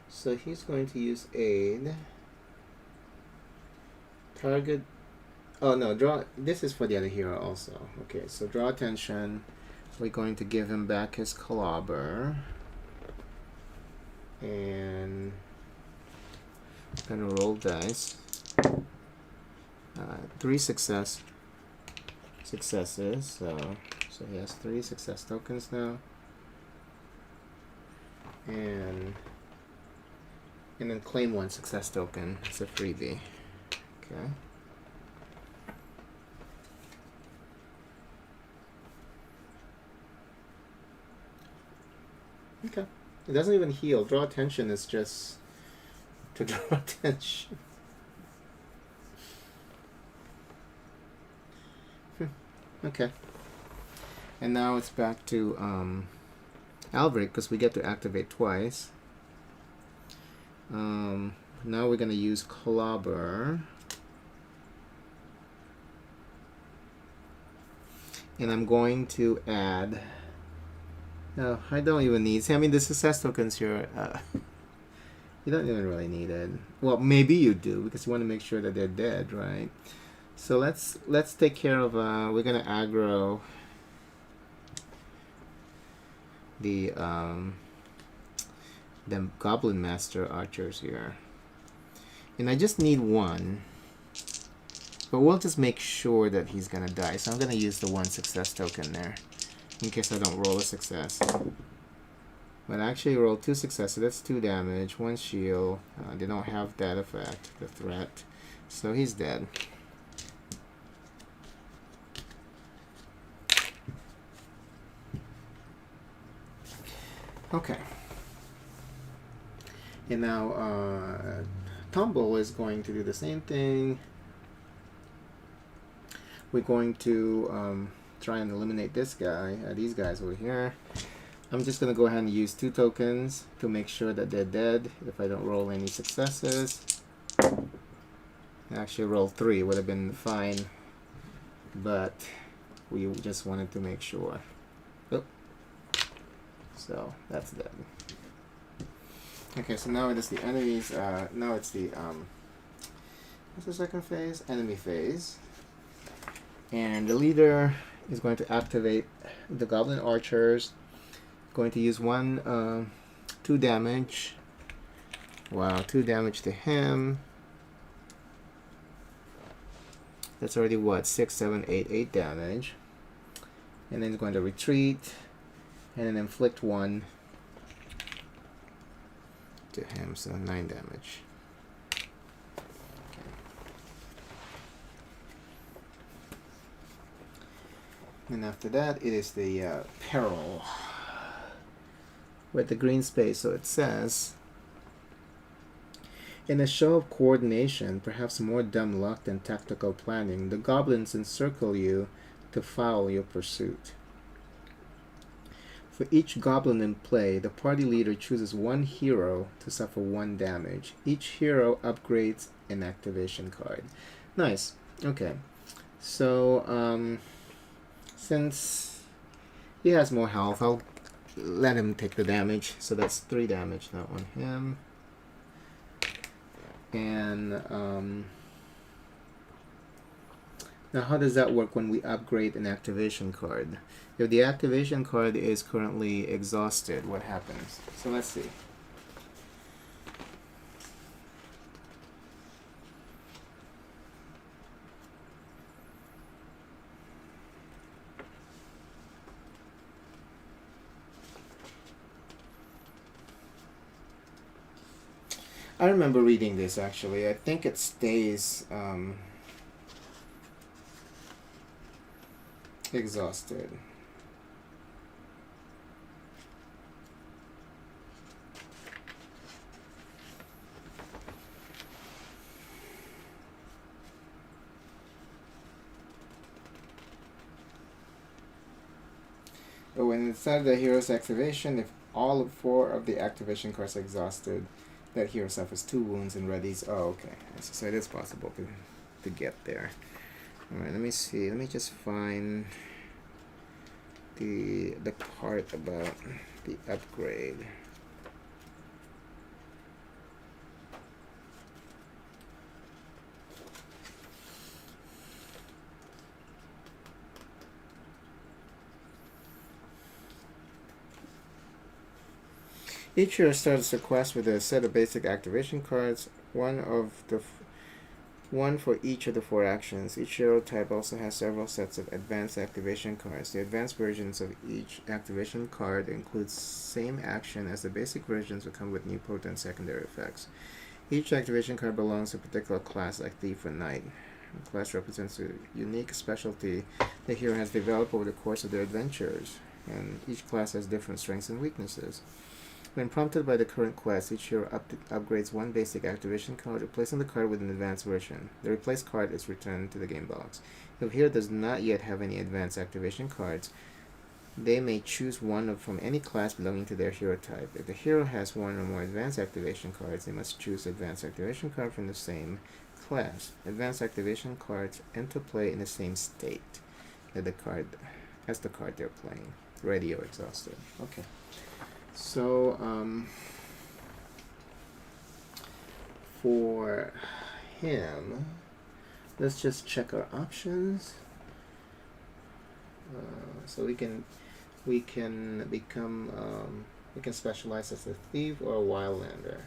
So he's going to use aid. Target. Oh no, draw. This is for the other hero also. Okay, so draw attention. We're going to give him back his Clobber. And I'm gonna roll dice. 3 successes. So he has 3 success tokens now. And then claim 1 success token. It's a freebie. Okay. Okay. It doesn't even heal. Draw attention is just to draw attention. Okay. And now it's back to Albright, because we get to activate twice. Now we're going to use Clobber. And I'm going to add... No, I don't even need... I mean, the success tokens here, you don't even really need it. Well, maybe you do, because you want to make sure that they're dead, right? So let's take care of... we're going to aggro the Goblin Master archers here. And I just need 1. But we'll just make sure that he's going to die. So I'm going to use the 1 success token there, in case I don't roll a success. But I actually rolled 2 successes. That's 2 damage, 1 shield. They don't have that effect, the threat. So he's dead. Okay. And now Tomble is going to do the same thing. We're going to try and eliminate this guy, these guys over here. I'm just going to go ahead and use 2 tokens to make sure that they're dead if I don't roll any successes. I actually rolled 3, would have been fine, but we just wanted to make sure. Oh. So that's dead. Okay, so now it is the enemies. Now it's the what's the second phase? Enemy phase. And the leader is going to activate the Goblin archers. Going to use 2 damage. Wow, 2 damage to him. That's already what? 6, 7, 8, 8 damage. And then he's going to retreat and then inflict 1 to him, so 9 damage. And after that, it is the peril with the green space. So it says, in a show of coordination, perhaps more dumb luck than tactical planning, the goblins encircle you to foul your pursuit. For each goblin in play, the party leader chooses one hero to suffer 1 damage. Each hero upgrades an activation card. Nice. Okay. So, since he has more health, I'll let him take the damage. So that's 3 damage now on him. And now how does that work when we upgrade an activation card? If the activation card is currently exhausted, what happens? So let's see. I remember reading this actually. I think it stays exhausted. But when inside the hero's activation, if all 4 of the activation cards are exhausted, that hero suffers 2 wounds and readies. Oh, okay. So it is possible to get there. Alright, let me see. Let me just find the part about the upgrade. Each hero starts the quest with a set of basic activation cards, one for each of the 4 actions. Each hero type also has several sets of advanced activation cards. The advanced versions of each activation card include same action as the basic versions, but come with new potent secondary effects. Each activation card belongs to a particular class, like Thief or Knight. The class represents a unique specialty the hero has developed over the course of their adventures, and each class has different strengths and weaknesses. When prompted by the current quest, each hero upgrades 1 basic activation card, replacing the card with an advanced version. The replaced card is returned to the game box. If a hero does not yet have any advanced activation cards, they may choose one from any class belonging to their hero type. If the hero has 1 or more advanced activation cards, they must choose advanced activation card from the same class. Advanced activation cards enter play in the same state as the card they're playing, ready or exhausted. Okay. So, for him, let's just check our options. So we can become we can specialize as a thief or a wildlander.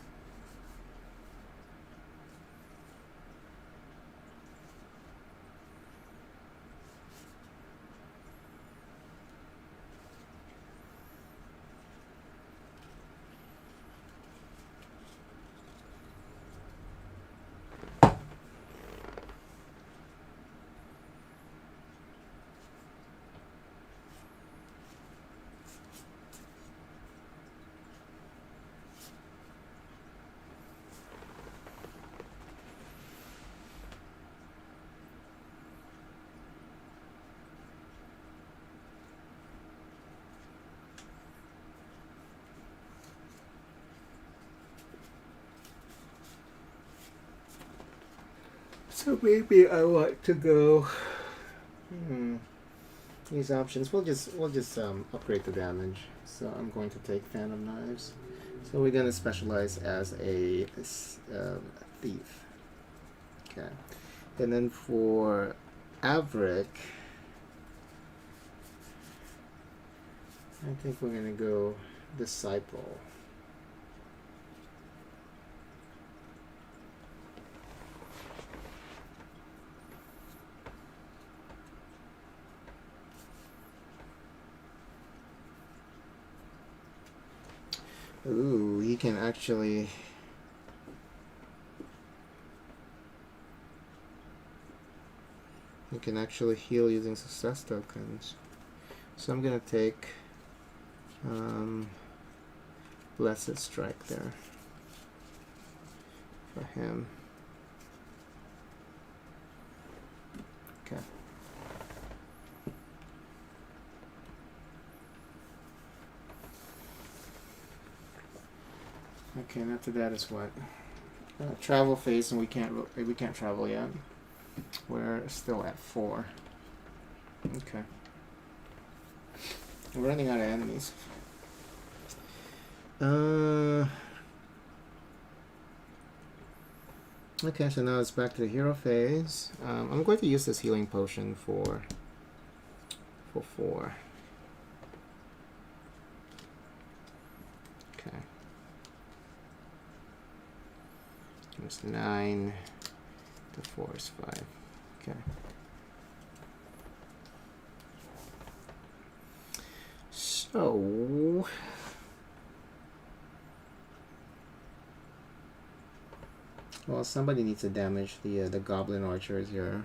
So maybe I want to go. These options. We'll just upgrade the damage. So I'm going to take Fan of Knives. So we're gonna specialize as a thief. Okay, and then for Avric, I think we're gonna go Disciple. Ooh, he can actually heal using success tokens. So I'm gonna take Blessed Strike there for him. Okay. Okay, and after that is what? Travel phase, and we can't travel yet. We're still at 4. Okay. We're running out of enemies. Okay, so now it's back to the hero phase. I'm going to use this healing potion for 4. Okay. It's 9 to 4 is 5. Okay. So well, somebody needs to damage the goblin archers here.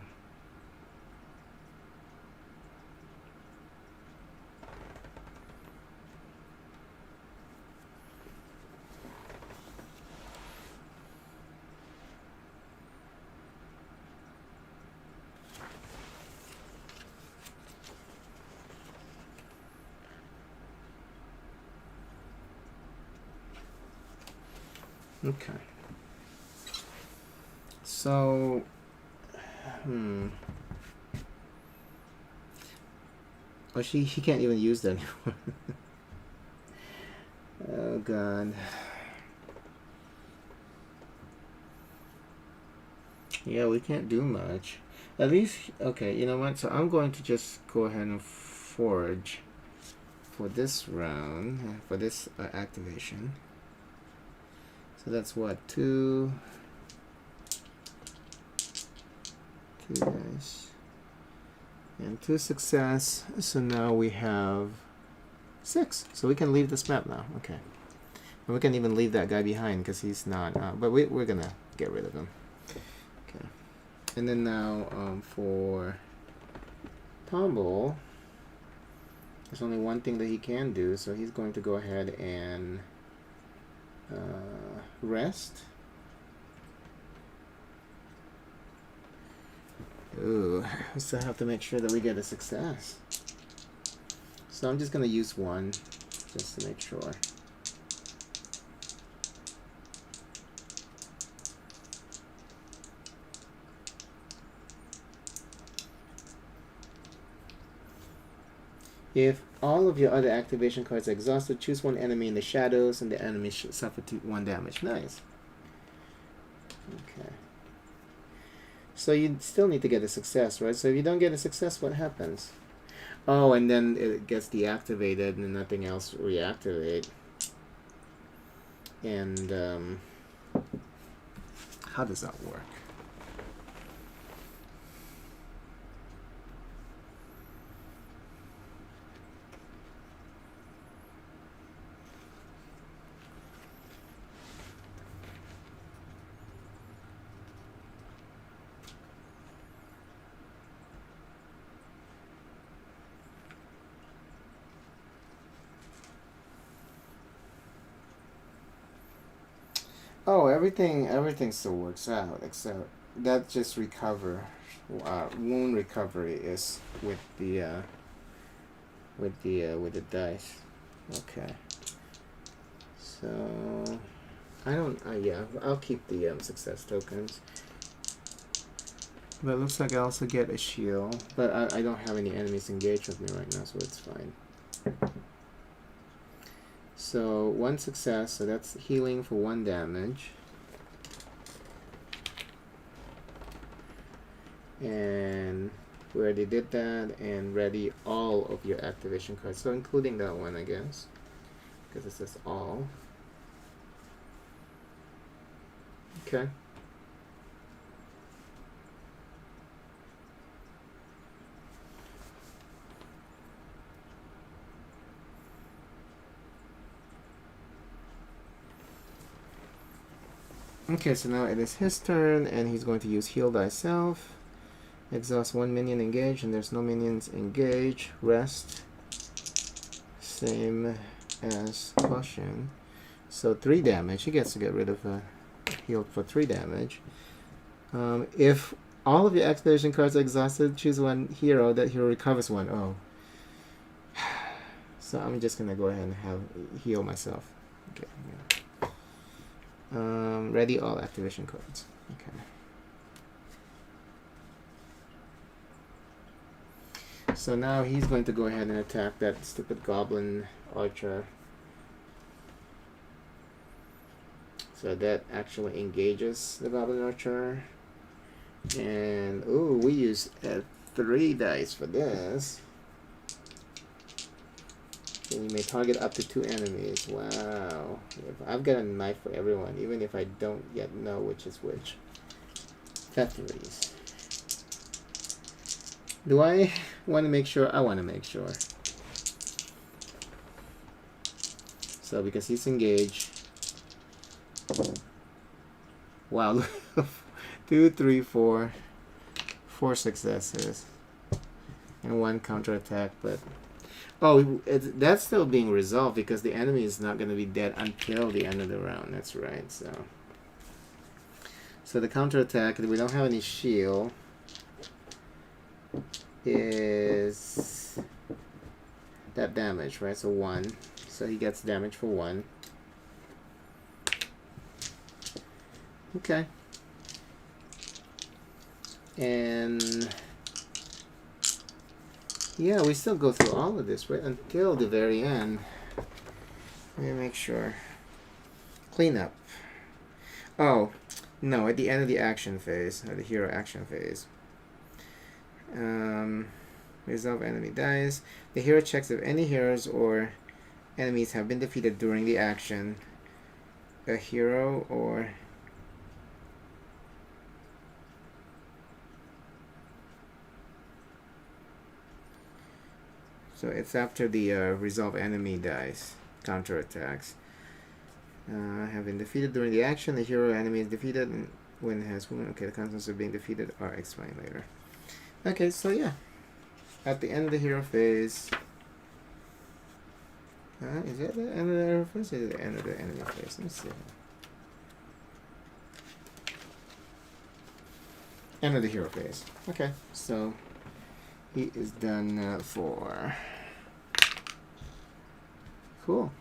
Okay. So, oh, he can't even use that anymore. Oh God. Yeah, we can't do much. At least, okay, you know what? So I'm going to just go ahead and forge for this round, for this activation. So that's what, 2 dice and 2 success. So now we have 6. So we can leave this map now. Okay, and we can even leave that guy behind because he's not. But we're gonna get rid of him. Okay, and then now for Tomble, there's only one thing that he can do. So he's going to go ahead and rest. Ooh, we still have to make sure that we get a success. So I'm just going to use 1 just to make sure. If all of your other activation cards are exhausted, choose 1 enemy in the shadows and the enemy should suffer 1 damage. Nice. Okay. So you still need to get a success, right? So if you don't get a success, what happens? Oh, and then it gets deactivated and nothing else reactivate. And how does that work? Oh, everything still works out, except that just wound recovery is with the dice. Okay. So I don't. Yeah, I'll keep the success tokens. But it looks like I also get a shield. But I don't have any enemies engaged with me right now, so it's fine. So 1 success, so that's healing for 1 damage. And we already did that, and ready all of your activation cards. So including that one, I guess, because it says all. Okay. Okay, so now it is his turn, and he's going to use Heal Thyself. Exhaust 1 minion engaged, and there's no minions engaged. Rest. Same as Caution. So 3 damage. He gets to get rid of a heal for 3 damage. If all of your activation cards are exhausted, choose 1 hero. That hero recovers 1. Oh. So I'm just going to go ahead and heal myself. Okay. Yeah. Ready all activation codes. Okay. So now he's going to go ahead and attack that stupid Goblin Archer. So that actually engages the Goblin Archer. And, ooh, we use 3 dice for this. And you may target up to 2 enemies. Wow. I've got a knife for everyone, even if I don't yet know which is which. Factories. Do I want to make sure? I want to make sure. So because he's engaged. Wow. 2, 3, 4. 4 successes. And 1 counterattack, but... Oh, that's still being resolved because the enemy is not going to be dead until the end of the round. That's right. So the counterattack, we don't have any shield, is that damage, right? So 1. So he gets damage for 1. Okay. And... yeah, we still go through all of this, right? Until the very end. Let me make sure. Cleanup. Oh, no, at the end of the action phase, or the hero action phase. Resolve enemy dies. The hero checks if any heroes or enemies have been defeated during the action. A hero or... so it's after the resolve enemy dies, counterattacks. Have been defeated during the action. The hero enemy is defeated and when it has women. Okay, the consequences of being defeated are explained later. Okay, so yeah. At the end of the hero phase. Is that the end of the hero phase or is it the end of the enemy phase? Let me see. End of the hero phase. Okay, so he is done for. Cool.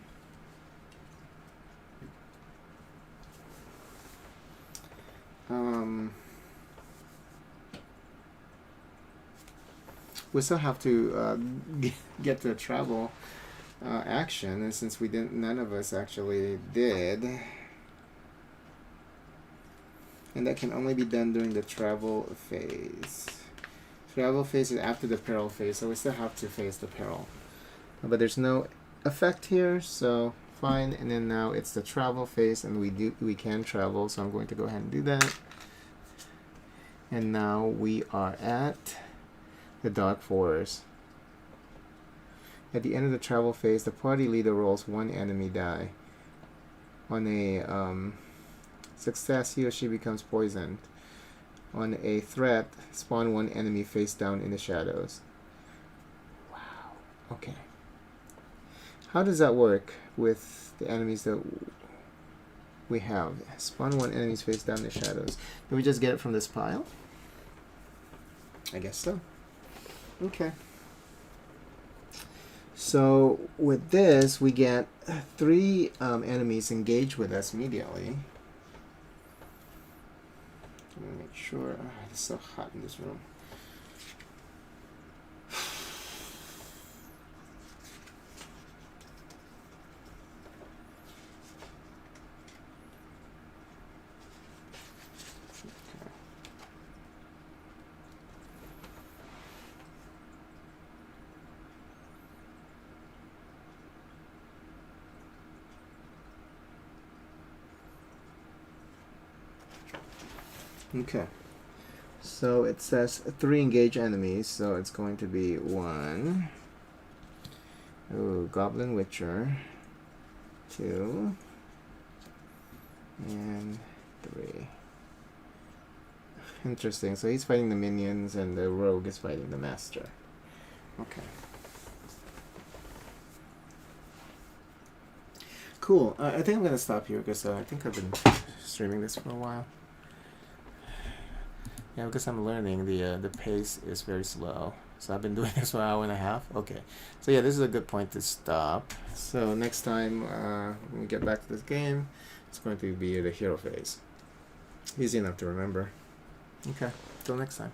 We still have to get the travel action, and since we didn't, none of us actually did, and that can only be done during the travel phase. Travel phase is after the peril phase, so we still have to face the peril. But there's no effect here, so fine. And then now it's the travel phase, and we can travel, so I'm going to go ahead and do that. And now we are at the Dark Forest. At the end of the travel phase, the party leader rolls 1 enemy die. On a success, he or she becomes poisoned. On a threat, spawn 1 enemy face down in the shadows. Wow. Okay. How does that work with the enemies that we have? Spawn 1 enemies face down in the shadows. Do we just get it from this pile? I guess so. Okay. So with this, we get 3 enemies engage with us immediately. I'm gonna make sure. It's so hot in this room. Okay, so it says 3 engage enemies, so it's going to be 1. Ooh, Goblin Witcher. 2. And 3. Interesting, so he's fighting the minions and the rogue is fighting the master. Okay. Cool, I think I'm going to stop here because I think I've been streaming this for a while. Yeah, because I'm learning, the pace is very slow. So I've been doing this for an hour and a half. Okay. So yeah, this is a good point to stop. So next time when we get back to this game, It's going to be the hero phase. Easy enough to remember. Okay, till next time.